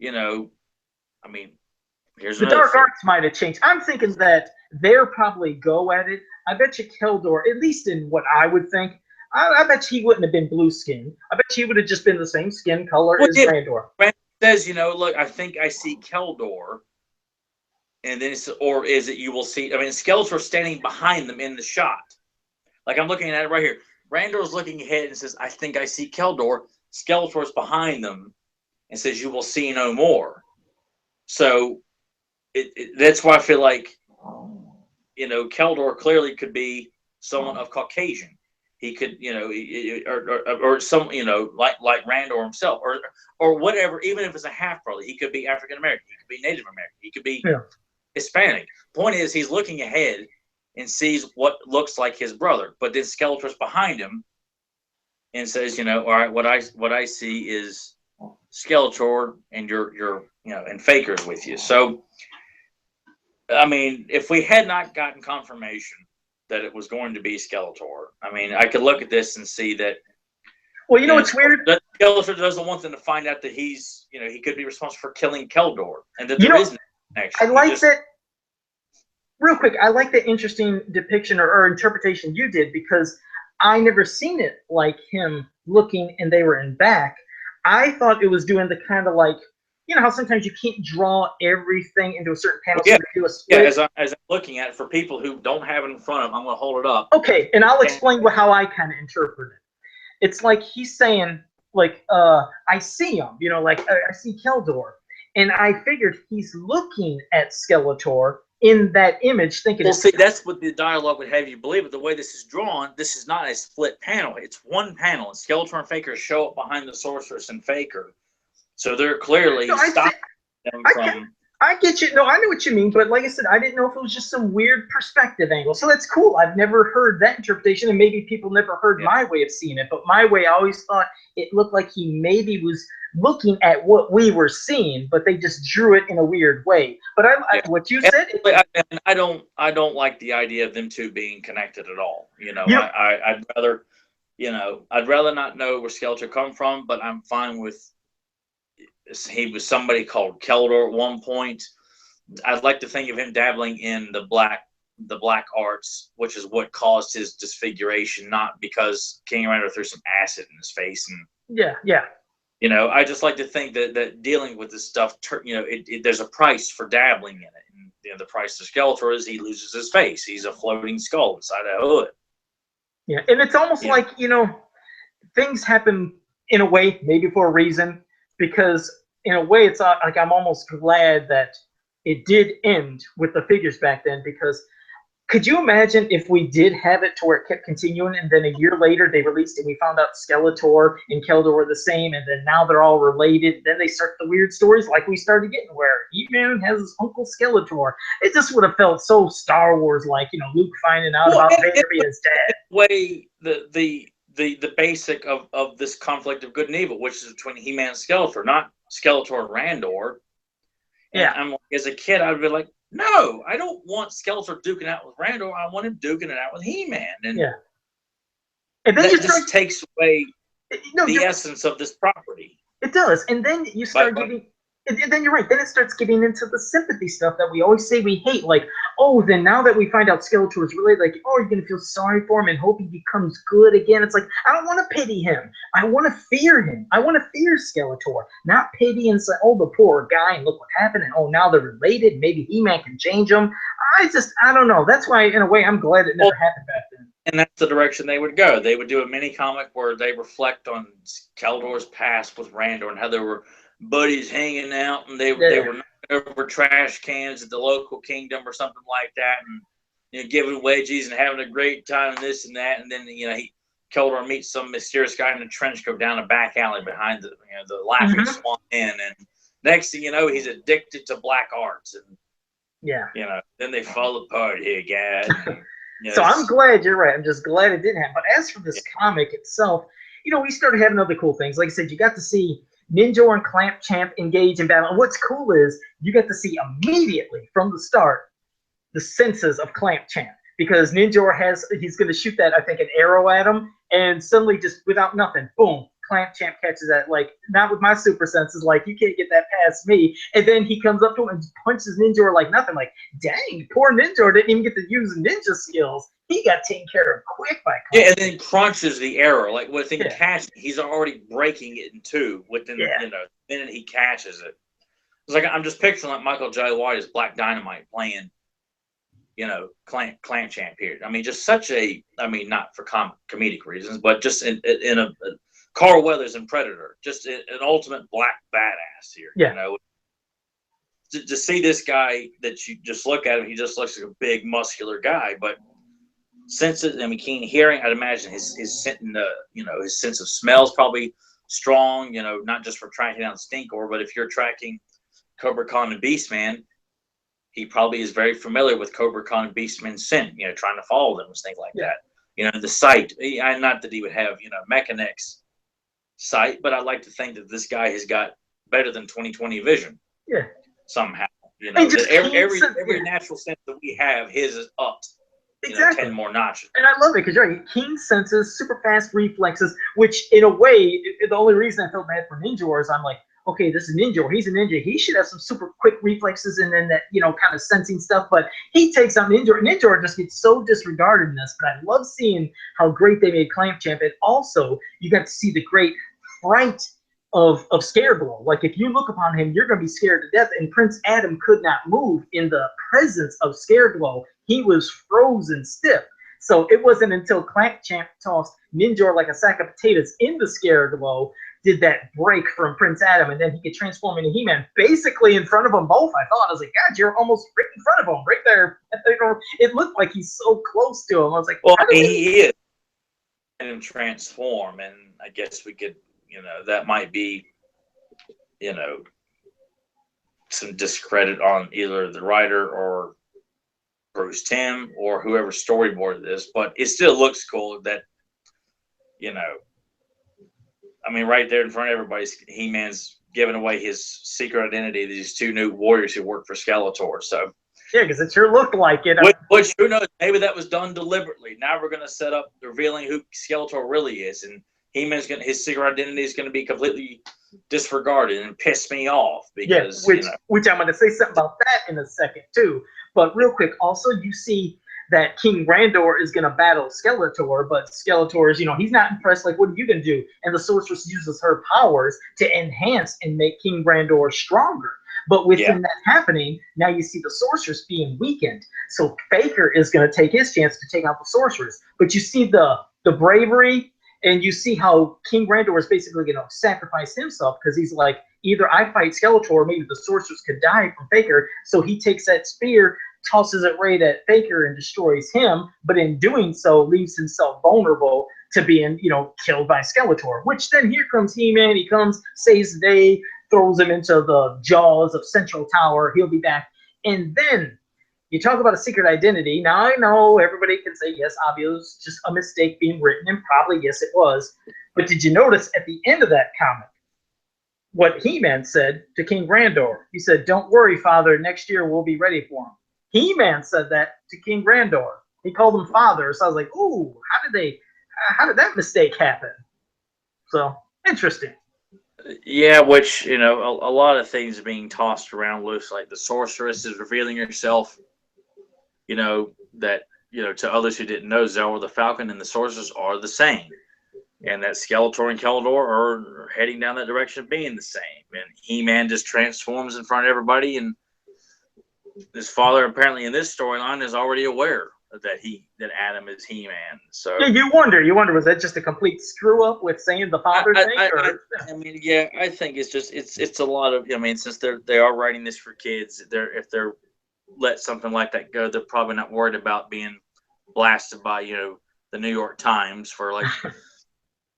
I mean, here's the dark arts might have changed. I'm thinking that they'll probably go at it. I bet you Keldor, at least in what I would think, I bet he wouldn't have been blue skin. I bet he would have just been the same skin color as Randor. Randor says, look, I think I see Keldor. And then or is it you will see? I mean, Skeletor's standing behind them in the shot. Like I'm looking at it right here. Randor's looking ahead and says, I think I see Keldor. Skeletor's behind them and says, you will see no more. So that's why I feel like, Keldor clearly could be someone of Caucasian. He could, or some, like Randor himself, or whatever. Even if it's a half brother, he could be African American. He could be Native American. He could be Hispanic. Point is, he's looking ahead and sees what looks like his brother, but then Skeletor's behind him and says, all right, what I see is Skeletor, and you're and Faker's with you. So, I mean, if we had not gotten confirmation that it was going to be Skeletor, I mean, I could look at this and see that. Well, it's weird. That Skeletor doesn't want them to find out that he's, he could be responsible for killing Keldor, and that there isn't actually. I like that. Real quick, I like the interesting depiction or interpretation you did, because I never seen it like him looking and they were in back. I thought it was doing the kind of like, how sometimes you can't draw everything into a certain panel. Yeah, so do a split. Yeah, as I'm looking at it, for people who don't have it in front of them, I'm going to hold it up. Okay, and I'll explain how I kind of interpret it. It's like he's saying, like, I see him, like I see Keldor. And I figured he's looking at Skeletor in that image, thinking. Well, see, that's what the dialogue would have you believe. But the way this is drawn, this is not a split panel. It's one panel. And Skeletor and Faker show up behind the Sorceress and Faker. So they're clearly stopping them from. I get you. No, I know what you mean. But like I said, I didn't know if it was just some weird perspective angle. So that's cool. I've never heard that interpretation. And maybe people never heard my way of seeing it. But my way, I always thought it looked like he maybe was looking at what we were seeing, but they just drew it in a weird way. But what you said, I don't like the idea of them two being connected at all. I'd rather, I'd rather not know where Skeletor come from, but I'm fine with. He was somebody called Keldor at one point. I'd like to think of him dabbling in the black arts, which is what caused his disfiguration, not because King Randor threw some acid in his face. And yeah. I just like to think that dealing with this stuff, there's a price for dabbling in it. And the price of Skeletor is he loses his face. He's a floating skull inside a hood. Yeah, and it's almost like, things happen in a way, maybe for a reason, because in a way, it's like I'm almost glad that it did end with the figures back then, because could you imagine if we did have it to where it kept continuing, and then a year later they released it and we found out Skeletor and Keldor were the same, and then now they're all related. Then they start the weird stories like we started getting, where He-Man has his uncle Skeletor. It just would have felt so Star Wars-like, Luke finding out about Vader being his dad. Way the basic of this conflict of good and evil, which is between He-Man and Skeletor, not Skeletor and Randor. And Yeah. I'm like, as a kid, I'd be like, no, I don't want Skeletor duking out with Randor. I want him duking it out with He-Man. And yeah. And then that just takes away the essence of this property. It does. And then you start getting... And then you're right. Then it starts getting into the sympathy stuff that we always say we hate. Like, oh, then now that we find out Skeletor is really like, oh, you're going to feel sorry for him and hope he becomes good again. It's like, I don't want to pity him. I want to fear him. I want to fear Skeletor. Not pity and say, oh, the poor guy, and look what happened. And, oh, now they're related. Maybe He-Man can change them. I don't know. That's why, in a way, I'm glad it never happened back then. And that's the direction they would go. They would do a mini comic where they reflect on Keldor's past with Randor and how they were buddies hanging out, and they were knocking over trash cans at the local kingdom or something like that, and giving wedgies and having a great time and this and that. And then Keldor meets some mysterious guy in a trench coat down a back alley behind the Laughing Swan Inn, and next thing you know, he's addicted to black arts, and then they fall apart here, guys. So I'm glad you're right. I'm just glad it didn't happen. But as for this comic itself, we started having other cool things. Like I said, you got to see Ninjor and Clamp Champ engage in battle. And what's cool is you get to see immediately from the start the senses of Clamp Champ, because Ninjor he's going to shoot that, I think, an arrow at him, and suddenly just without nothing, boom, Clamp Champ catches that. Like, not with my super senses, like, you can't get that past me. And then he comes up to him and punches Ninjor like nothing. Like, dang, poor Ninjor didn't even get to use ninja skills. He got taken care of quick by Clamp. Yeah, and then crunches the arrow. Like, within catch, he's already breaking it in two within the minute he catches it. It's like, I'm just picturing like Michael J. White as Black Dynamite playing, Clamp Champ here. I mean, just such a, not for comedic reasons, but just in a Carl Weathers and Predator, just an ultimate black badass here. Yeah. To see this guy that you just look at him, he just looks like a big muscular guy, but senses, keen hearing, I'd imagine his sense of smell is probably strong, not just for tracking down Stinkor, but if you're tracking Cobra Khan and Beastman, he probably is very familiar with Cobra Khan and Beastman's scent, trying to follow them and things like that. The sight, not that he would have, Mechanex's sight, but I'd like to think that this guy has got better than 20/20 vision. Yeah. Somehow. Every natural sense that we have, his is upped. Exactly. 10 more notches. And I love it because you're right. Keen senses, super fast reflexes, which in a way, the only reason I felt bad for Ninjor is I'm like, okay, this is Ninjor. He's a ninja. He should have some super quick reflexes and then that, kind of sensing stuff. But he takes on Ninjor. Ninjor just gets so disregarded in this. But I love seeing how great they made Clamp Champ. And also, you got to see the great fright of Scareglow. Like, if you look upon him, you're going to be scared to death. And Prince Adam could not move in the presence of Scareglow. He was frozen stiff. So it wasn't until Clamp Champ tossed Ninjor like a sack of potatoes into Scareglow did that break from Prince Adam, and then he could transform into He-Man basically in front of them both. I thought, I was like, God, you're almost right in front of him, right there. It looked like he's so close to him. I was like, well, he is. And transform, and I guess we could, that might be, some discredit on either the writer or Bruce Timm or whoever storyboarded this, but it still looks cool that, right there in front of everybody, He-Man's giving away his secret identity to these two new warriors who work for Skeletor. So yeah, because it sure looked like it. Which who knows? Maybe that was done deliberately. Now we're going to set up revealing who Skeletor really is, and He-Man's his secret identity is going to be completely disregarded and piss me off because which I'm going to say something about that in a second too. But real quick, also you see that King Randor is going to battle Skeletor, but Skeletor is, he's not impressed. Like, what are you going to do? And the sorceress uses her powers to enhance and make King Randor stronger. But within that happening, now you see the sorceress being weakened. So Faker is going to take his chance to take out the sorceress. But you see the bravery And you see how King Randor is basically going to sacrifice himself because he's like, either I fight Skeletor or maybe the sorcerers could die from Faker. So he takes that spear, tosses it right at Faker and destroys him, but in doing so leaves himself vulnerable to being, killed by Skeletor. Which then here comes He-Man. He comes, saves the day, throws him into the jaws of Central Tower. He'll be back. And then you talk about a secret identity. Now, I know everybody can say, yes, obviously, it was just a mistake being written, and probably, yes, it was. But did you notice at the end of that comic what He-Man said to King Randor? He said, "Don't worry, Father, next year we'll be ready for him." He-Man said that to King Randor. He called him Father. So I was like, ooh, how did that mistake happen? So, interesting. Yeah, which, a lot of things being tossed around loose, like the sorceress is revealing herself, that, to others who didn't know, Zelda the Falcon and the sorceress are the same. And that Skeletor and Keldor are heading down that direction of being the same. And He-Man just transforms in front of everybody, and his father, apparently in this storyline, is already aware that Adam is He-Man. So yeah, you wonder, was that just a complete screw up with saying the father thing? I think it's a lot of, since they are writing this for kids, if they're let something like that go, they're probably not worried about being blasted by the New York Times for like.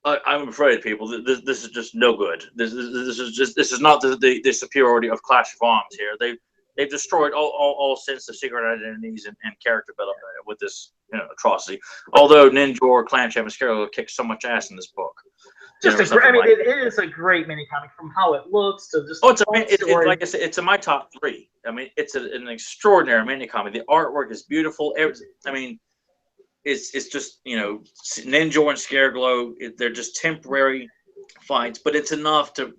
I'm afraid, people. This is just no good. This is not the superiority of Clash of Arms here. They've destroyed all sense of secret identities and character build-up with this atrocity. Although Ninjor, Clamsham, and Scarlet kicked so much ass in this book. It is a great mini comic from how it looks to just. It's like I said, it's in my top 3. It's an extraordinary mini comic. The artwork is beautiful. It's just Ninjor and Scareglow. They're just temporary fights, but it's enough to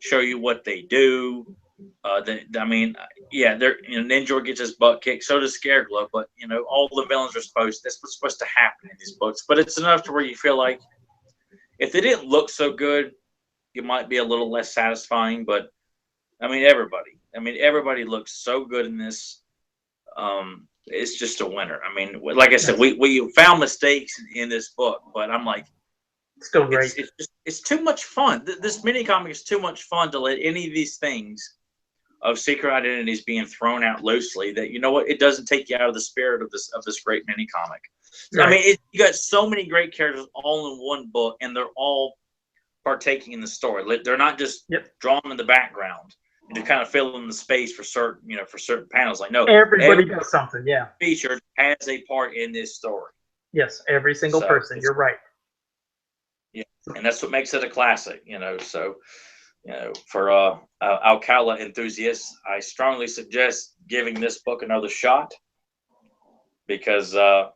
show you what they do. Ninjor gets his butt kicked, so does Scareglow. But all the villains that's what's supposed to happen in these books. But it's enough to where you feel like if they didn't look so good, it might be a little less satisfying. But everybody looks so good in this. It's just a winner. Like I said, we found mistakes in this book, but I'm like, still great. It's too much fun. This mini comic is too much fun to let any of these things of secret identities being thrown out loosely. That it doesn't take you out of the spirit of this great mini comic. Right. You got so many great characters all in one book, and they're all partaking in the story. They're not just drawn in the background to kind of fill in the space for certain panels. Like, no, everybody does something. Yeah, featured has a part in this story. Yes, every single person. You're right. Yeah, and that's what makes it a classic. So for Alcala enthusiasts, I strongly suggest giving this book another shot because Well,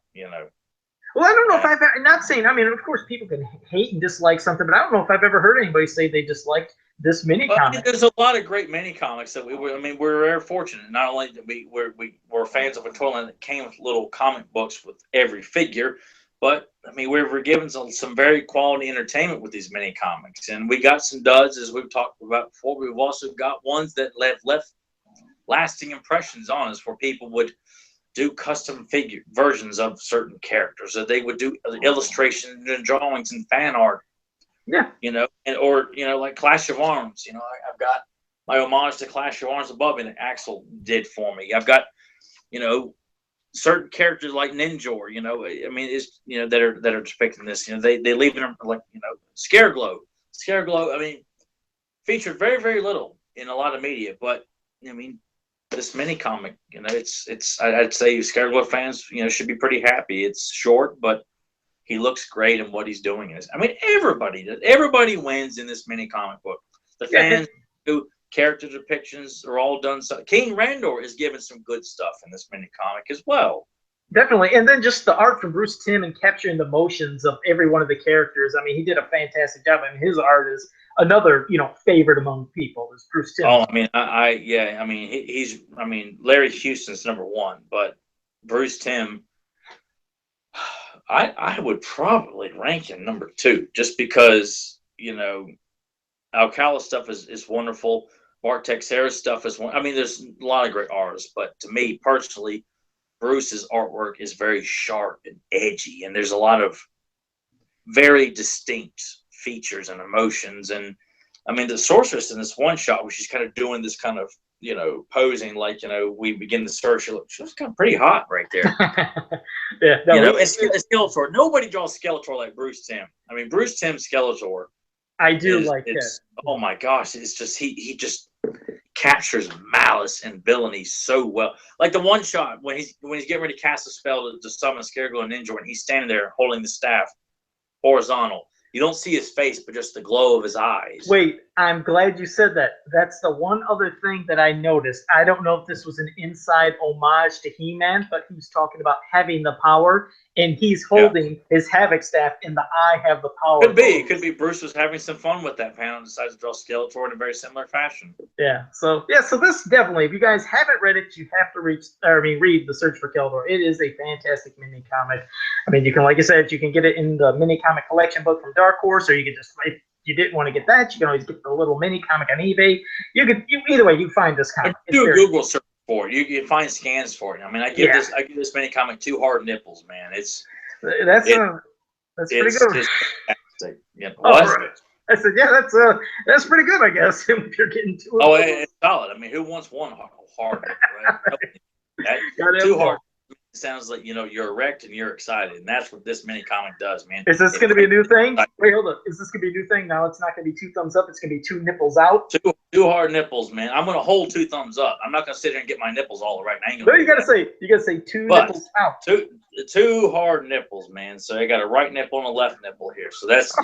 I don't know if I've not saying. Of course, people can hate and dislike something, but I don't know if I've ever heard anybody say they disliked this mini comic. There's a lot of great mini comics that we're very fortunate. Not only that we're fans of a toyland that came with little comic books with every figure, but we were given some very quality entertainment with these mini comics, and we got some duds as we've talked about before. We've also got ones that left lasting impressions on us, where people would do custom figure versions of certain characters, that they would do illustrations and drawings and fan art. Yeah, or like Clash of Arms. I've got my homage to Clash of Arms above me that Axel did for me. I've got certain characters like Ninjor. That are depicting this. They leave them like Scareglow. Featured very, very little in a lot of media, but this mini comic, I'd say Scareglow fans should be pretty happy. It's short, but he looks great in what he's doing. Everybody wins in this mini comic book. The fans who character depictions are all done. So King Randor is giving some good stuff in this mini comic as well. Definitely. And then just the art from Bruce Timm and capturing the emotions of every one of the characters. He did a fantastic job. His art is another, favorite among people is Bruce Timm. Oh, he's Larry Houston's number 1, but Bruce Timm, I would probably rank him number 2, just because Alcala stuff is wonderful. Mark Texeira's stuff is there's a lot of great artists, but to me personally, Bruce's artwork is very sharp and edgy, and there's a lot of very distinct features and emotions. And I mean, the sorceress in this one shot, where she's kind of doing this kind of, posing like, we begin the search. She was kind of pretty hot right there. Yeah, no, and Skeletor. Nobody draws Skeletor like Bruce Timm. I mean, Bruce Timm's Skeletor. I do like that. Oh my gosh, it's just he just captures malice and villainy so well. Like the one shot when he's getting ready to cast a spell to summon Scareglow and Ninja, and he's standing there holding the staff horizontal. You don't see his face, but just the glow of his eyes. Wait, I'm glad you said that. That's the one other thing that I noticed. I don't know if this was an inside homage to He-Man, but he was talking about having the power, and he's holding his Havoc staff in the I have the power. Could be. It could be Bruce was having some fun with that panel and decided to draw Skeletor in a very similar fashion. Yeah. So this definitely, if you guys haven't read it, you have to read The Search for Keldor. It is a fantastic mini comic. I mean, you can, like I said, you can get it in the mini comic collection book from Dark Horse, or you can just, if you didn't want to get that, you can always get the little mini comic on eBay. Either way, you find this comic. Do a Google search for it. You can find scans for it. I mean, I give this mini comic 2 hard nipples, man. That's pretty good. I said, that's pretty good, I guess. If you're getting to it. Oh, it's solid. I mean, who wants one hard nipple, right? 2 hard sounds like, you're erect and you're excited, and that's what this mini comic does, man. Is this going to be a new thing? Wait, hold up. Is this going to be a new thing? Now it's not going to be 2 thumbs up. It's going to be 2 nipples out. Two hard nipples, man. I'm going to hold 2 thumbs up. I'm not going to sit here and get my nipples all right. No, you got to say 2 nipples out. Two hard nipples, man. So I got a right nipple and a left nipple here. So that's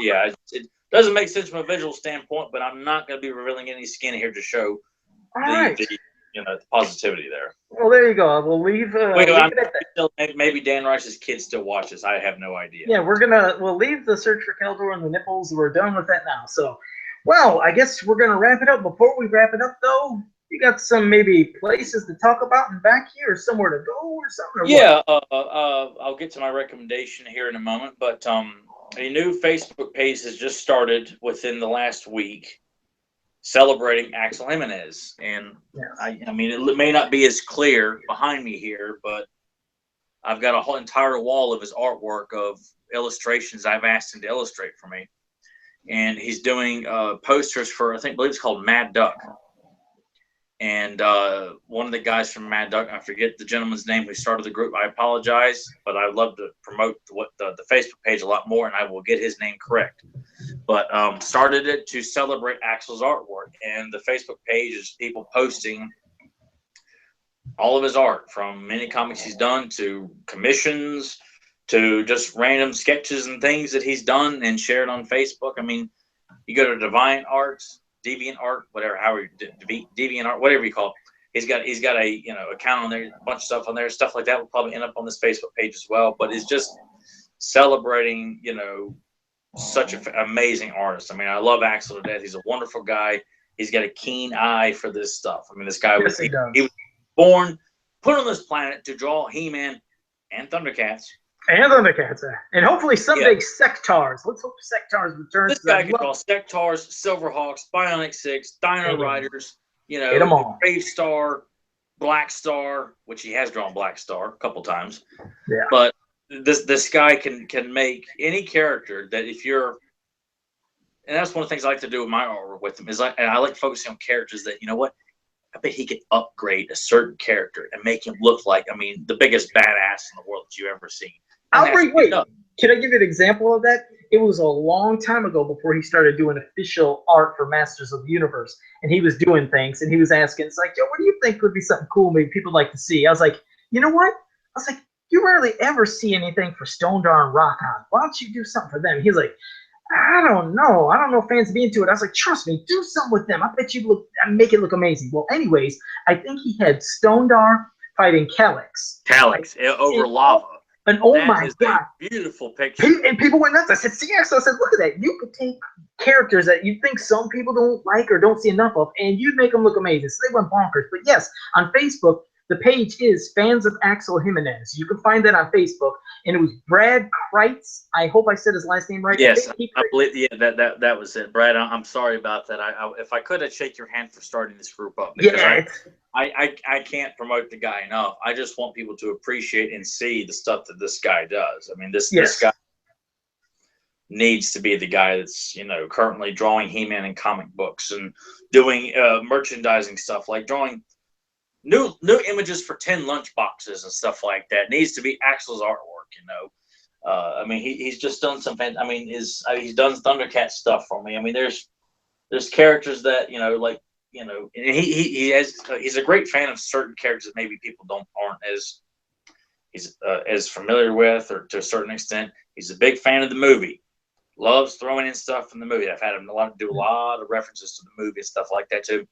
it doesn't make sense from a visual standpoint, but I'm not going to be revealing any skin here to show the positivity there. Well, there you go. We'll leave. Maybe Dan Rice's kids still watch this. I have no idea. Yeah, we'll leave the search for Keldor and the nipples. We're done with that now. So, well, I guess we're gonna wrap it up. Before we wrap it up, though, you got some maybe places to talk about and back here, or somewhere to go, or something. I'll get to my recommendation here in a moment. But a new Facebook page has just started within the last week, celebrating Axel Jimenez. And I mean, it may not be as clear behind me here, but I've got a whole entire wall of his artwork of illustrations I've asked him to illustrate for me. And he's doing posters for, I believe it's called Mad Duck. And one of the guys from Mad Duck, I forget the gentleman's name who started the group. I apologize, but I'd love to promote the Facebook page a lot more, and I will get his name correct. But started it to celebrate Axel's artwork, and the Facebook page is people posting all of his art, from mini comics he's done to commissions to just random sketches and things that he's done and shared on Facebook. I mean, you go to Divine Arts, Deviant Art, whatever, Deviant Art, whatever you call it. He's got a account on there, a bunch of stuff on there, stuff like that will probably end up on this Facebook page as well. But it's just celebrating, such an amazing artist. I mean, I love Axel to death. He's a wonderful guy. He's got a keen eye for this stuff. I mean, this guy he was born, put on this planet to draw He-Man and Thundercats. And hopefully someday Sectars. Let's hope Sectars returns. This guy can draw Sectars, Silverhawks, Bionic 6, Dino Riders, Brave Star, Black Star, which he has drawn Black Star a couple times. Yeah. But this guy can make any character that if you're, and that's one of the things I like to do with my artwork with him, is I like focusing on characters that, I bet he could upgrade a certain character and make him look like, the biggest badass in the world that you've ever seen. Wait, can I give you an example of that? It was a long time ago before he started doing official art for Masters of the Universe. And he was doing things, and he was asking, it's like, Joe, what do you think would be something cool maybe people like to see? I was like, you know what? I was like, you rarely ever see anything for Stone Dar and Rock On. Why don't you do something for them? He's like, I don't know if fans would be into it. I was like, trust me, do something with them. I bet you make it look amazing. Well, anyways, I think he had Stone Dar fighting Calyx. Over lava. And oh my God, beautiful picture. And people went nuts. I said, see, so I said, look at that. You could take characters that you think some people don't like or don't see enough of, and you'd make them look amazing. So they went bonkers. But yes, on Facebook, the page is Fans of Axel Jimenez. You can find that on Facebook. And it was Brad Kreitz. I hope I said his last name right. Yes, I believe that was it. Brad, I'm sorry about that. If I could, I'd shake your hand for starting this group up. Yeah. I can't promote the guy enough. I just want people to appreciate and see the stuff that this guy does. I mean, this guy, needs to be the guy that's, currently drawing He-Man in comic books and doing merchandising stuff, like drawing new images for 10 lunch boxes and stuff like that. Needs to be Axel's artwork. I mean, he's just done some. I mean, he's done Thundercat stuff for me. I mean, there's characters that and he's a great fan of certain characters that maybe people aren't as familiar with, or to a certain extent. He's a big fan of the movie. Loves throwing in stuff from the movie. I've had him do a lot of references to the movie and stuff like that too.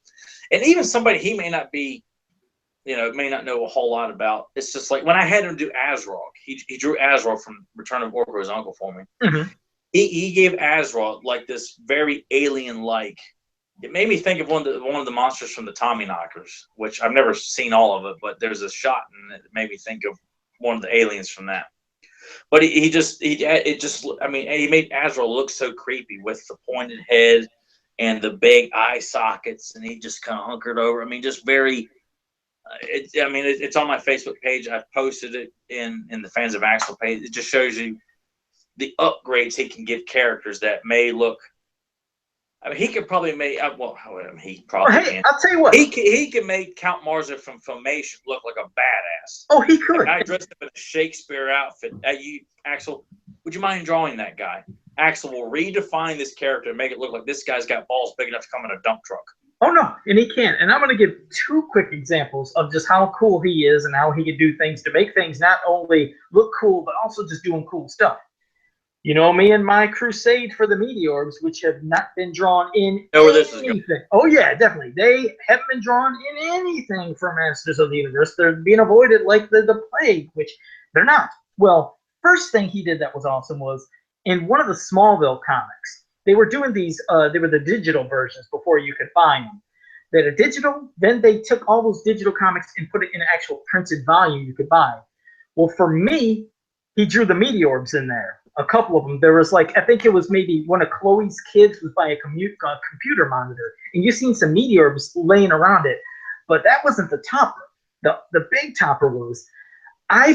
And even somebody he may not be, may not know a whole lot about. It's just like when I had him do Azrael, he drew Azrael from Return of Orko, his uncle, for me. Mm-hmm. He gave Azrael like this very alien-like. It made me think of one of the monsters from the Tommyknockers, which I've never seen all of it, but there's a shot and it made me think of one of the aliens from that. But he made Azrael look so creepy with the pointed head and the big eye sockets, and he just kind of hunkered over. I mean, just very. It's on my Facebook page. I've posted it in the Fans of Axel page. It just shows you the upgrades he can give characters that may look. I mean, he could probably make. He probably can. I'll tell you what. He can make Count Marza from Filmation look like a badass. Oh, he could. The guy dressed up in a Shakespeare outfit. Axel, would you mind drawing that guy? Axel will redefine this character and make it look like this guy's got balls big enough to come in a dump truck. Oh, no, and he can. And I'm going to give 2 quick examples of just how cool he is and how he can do things to make things not only look cool, but also just doing cool stuff. Me and my crusade for the Meteorbs, which have not been drawn in anything. Oh, yeah, definitely. They haven't been drawn in anything for Masters of the Universe. They're being avoided like the plague, which they're not. Well, first thing he did that was awesome was in one of the Smallville comics, they were doing these, they were the digital versions before you could buy them. They had a digital, then they took all those digital comics and put it in an actual printed volume you could buy. Well, for me, he drew the Meteorbs in there. A couple of them. There was I think it was maybe one of Chloe's kids was by a computer monitor, and you've seen some Meteorbs laying around it. But that wasn't the topper. The big topper was I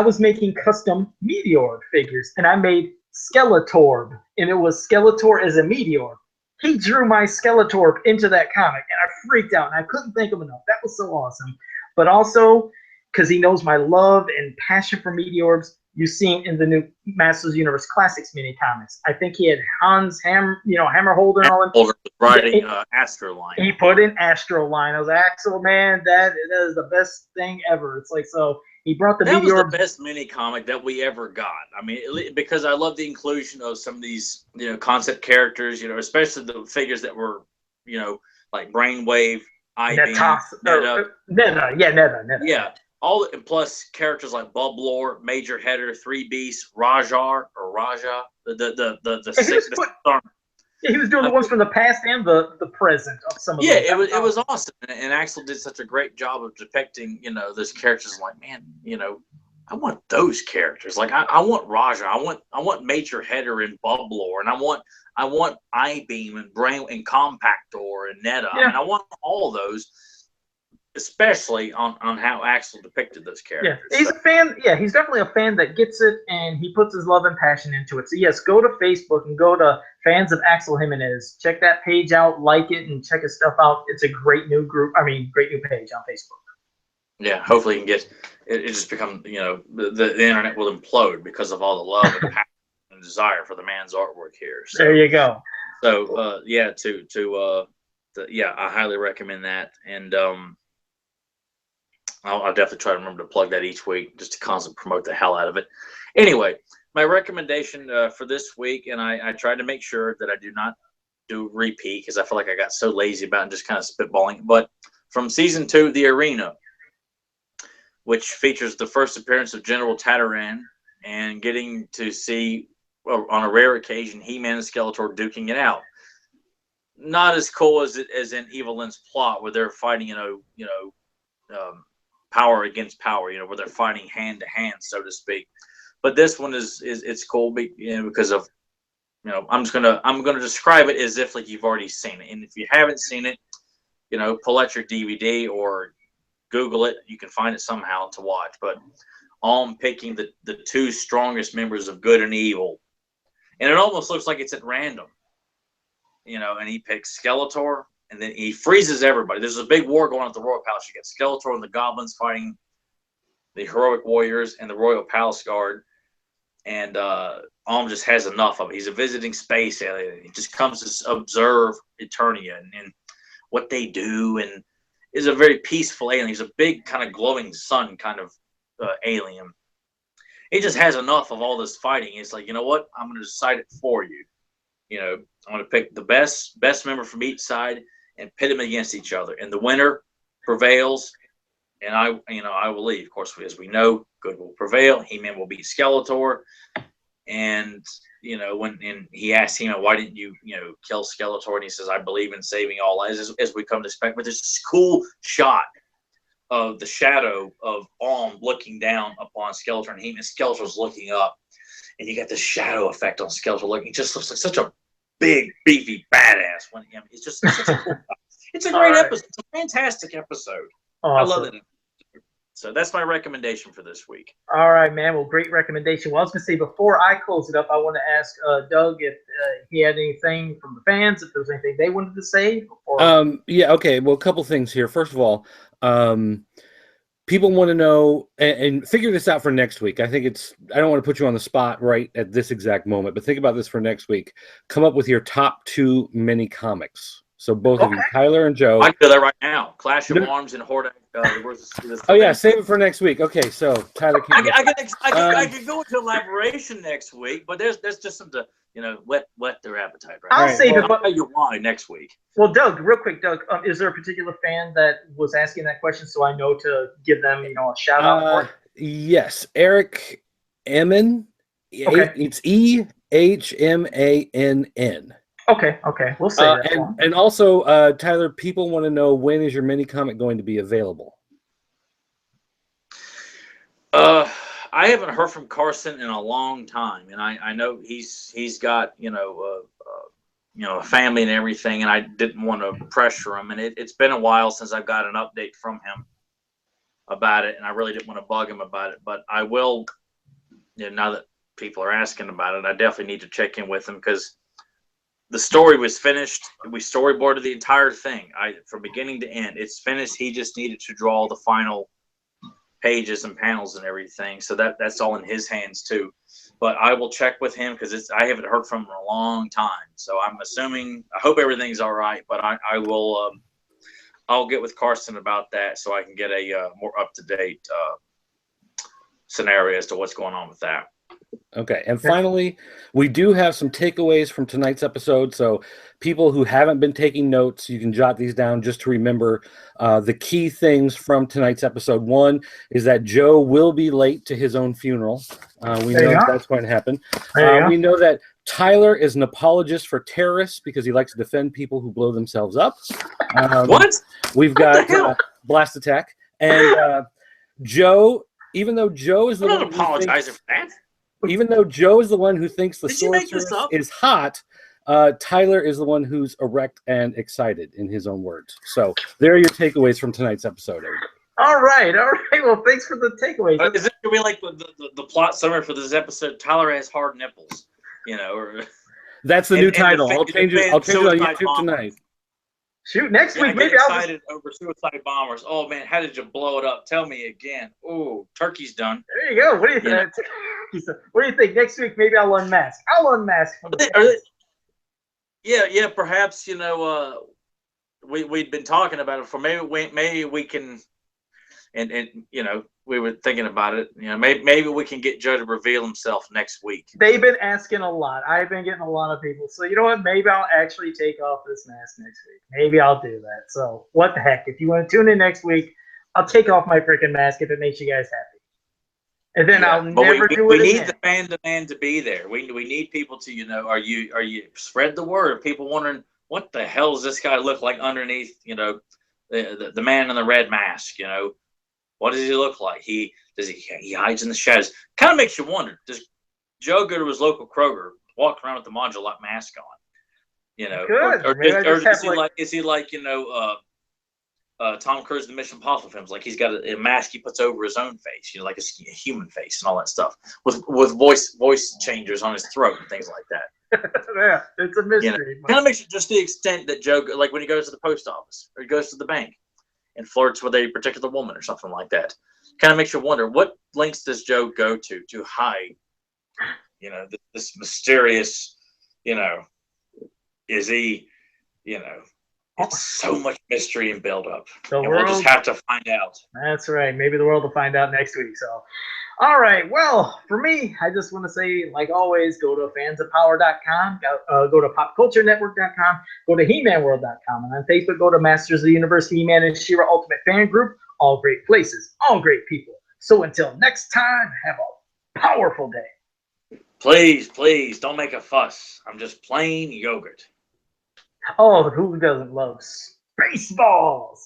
was making custom Meteor figures, and I made Skeletorb, and it was Skeletor as a Meteor. He drew my Skeletorb into that comic, and I freaked out, and I couldn't thank him enough. That was so awesome. But also, because he knows my love and passion for Meteorbs, you've seen in the new Masters Universe Classics mini comics. I think he had Hans Hammerholder and all that. Writing Astroline. He put in Astroline. I was like, Axel, man, that is the best thing ever. It's like, so he brought the Meteor. That was the best mini comic that we ever got. I mean, because I love the inclusion of some of these, concept characters, especially the figures that were, like Brainwave, I-Beam, Netta. Yeah. All plus characters like Bublor, Major Header, 3 Beasts, Raja, the sickness storm. Yeah, he was doing the ones from the past and the present of some of them. Yeah, it was awesome, and Axel did such a great job of depicting, those characters. Like, man, I want those characters. Like, I want Raja, I want Major Header and Bublor, and I want I-Beam and Brain and Compactor and Netta. Yeah. I mean, I want all those. Especially on how Axel depicted those characters. Yeah, he's a fan. Yeah, he's definitely a fan that gets it, and he puts his love and passion into it. So yes, go to Facebook and go to Fans of Axel Jimenez. Check that page out, like it, and check his stuff out. It's a great new group. Great new page on Facebook. Yeah, hopefully you can get it. Just become the internet will implode because of all the love and passion and desire for the man's artwork here. So, there you go. So I highly recommend that, and I'll definitely try to remember to plug that each week just to constantly promote the hell out of it. Anyway, my recommendation for this week, and I tried to make sure that I do not do repeat because I feel like I got so lazy about it and just kind of spitballing. But from season 2, The Arena, which features the first appearance of General Tataran and getting to see, on a rare occasion, He-Man and Skeletor duking it out. Not as cool as in Evil Lynn's plot, where they're fighting, power against power, where they're fighting hand to hand, so to speak. But this one it's cool, because of, I'm gonna describe it as if like you've already seen it, and if you haven't seen it, pull out your DVD or Google it. You can find it somehow to watch. But I'm picking the 2 strongest members of good and evil And it almost looks like it's at random, and he picks Skeletor, and then he freezes everybody. There's a big war going on at the Royal Palace. You got Skeletor and the goblins fighting the heroic warriors and the Royal Palace Guard. And Alm just has enough of it. He's a visiting space alien. He just comes to observe Eternia and what they do, and is a very peaceful alien. He's a big kind of glowing sun kind of alien. He just has enough of all this fighting. He's like, you know what? I'm going to decide it for you. I'm going to pick the best member from each side and pit them against each other. And the winner prevails. And I will leave. Of course, as we know, good will prevail. He-Man will beat Skeletor. And, when he asks him, why didn't you, kill Skeletor? And he says, I believe in saving all lives, as we come to expect. But there's this cool shot of the shadow of Alm looking down upon Skeletor, and He-Man. Skeletor's looking up. And you got this shadow effect on Skeletor looking. He just looks like such a big, beefy badass. It's just such a cool It's a great episode. It's a fantastic episode. Awesome. I love it. So that's my recommendation for this week. All right, man. Well, great recommendation. Well, I was going to say, before I close it up, I want to ask Doug if he had anything from the fans, if there was anything they wanted to say. Before... Yeah, okay. Well, a couple things here. First of all, people want to know, and figure this out for next week. I don't want to put you on the spot right at this exact moment, but think about this for next week. Come up with your top 2 mini comics. So both of you, Tyler and Joe. I can do that right now. Clash of Arms and Horde. Oh yeah, save it for next week. Okay, so Tyler. I could go into elaboration next week, but there's just some to whet their appetite. Right? I'll save it. I'll tell you why next week. Well, Doug, real quick, Doug, is there a particular fan that was asking that question, so I know to give them a shout out for? Yes, Eric Eman. Okay. It's EHMANN. Okay. We'll say that. And also, Tyler, people want to know, when is your mini comic going to be available? I haven't heard from Carson in a long time, and I know he's got a family and everything, and I didn't want to pressure him, and it's been a while since I've got an update from him about it, and I really didn't want to bug him about it, but I will. Now that people are asking about it, I definitely need to check in with him, because the story was finished. We storyboarded the entire thing, from beginning to end. It's finished. He just needed to draw the final pages and panels and everything. So that's all in his hands too. But I will check with him, because I haven't heard from him in a long time. So I'm assuming, I hope everything's all right. But I will. I'll get with Carson about that, so I can get a more up to date scenario as to what's going on with that. Okay, and finally, we do have some takeaways from tonight's episode. So people who haven't been taking notes, you can jot these down just to remember the key things from tonight's episode. One is that Joe will be late to his own funeral. We know that's going to happen. We know that Tyler is an apologist for terrorists because he likes to defend people who blow themselves up. What? We've got Blast Attack. And Joe, even though Joe is the one... I'm not apologizing for that. Even though Joe is the one who thinks the sorceress is hot, Tyler is the one who's erect and excited, in his own words. So there are your takeaways from tonight's episode, everybody. All right. Well, thanks for the takeaways. Is it going to be like the plot summary for this episode? Tyler has hard nipples, or that's the new title. I'll change it on YouTube tonight. Shoot, next week maybe I'll excited over suicide bombers. Oh man, how did you blow it up? Tell me again. Oh, turkey's done. There you go. What do you think? What do you think? Next week maybe I'll unmask. Yeah. Perhaps we'd been talking about it for maybe we can, and we were thinking about it. Maybe we can get Joe to reveal himself next week. They've been asking a lot. I've been getting a lot of people. So you know what? Maybe I'll actually take off this mask next week. Maybe I'll do that. So what the heck? If you want to tune in next week, I'll take off my freaking mask if it makes you guys happy. And then I'll never do it again. We need the fan demand to be there. We need people to, are you spread the word? People wondering, what the hell does this guy look like underneath, the man in the red mask, What does he look like? He hides in the shadows. Kind of makes you wonder, does Joe go to his local Kroger, walk around with the Modulot mask on? Good. Or is he like Tom Cruise in the Mission Impossible films. Like he's got a mask he puts over his own face, you know, like a human face and all that stuff, with voice changers on his throat and things like that. Yeah, it's a mystery. You know, kind of makes it just the extent that Joe, like when he goes to the post office or he goes to the bank and flirts with a particular woman or something like that. Kind of makes you wonder what lengths does Joe go to hide, you know, this mysterious, you know, is he, you know, it's so much mystery and build up. And we'll just have to find out. That's right. Maybe the world will find out next week. So, all right. Well, for me, I just want to say, like always, go to fansofpower.com, go to popculturenetwork.com, go to hemanworld.com, and on Facebook, go to Masters of the Universe, He-Man and She-Ra Ultimate Fan Group. All great places, all great people. So until next time, have a powerful day. Please, don't make a fuss. I'm just plain yogurt. Oh, who doesn't love Spaceballs?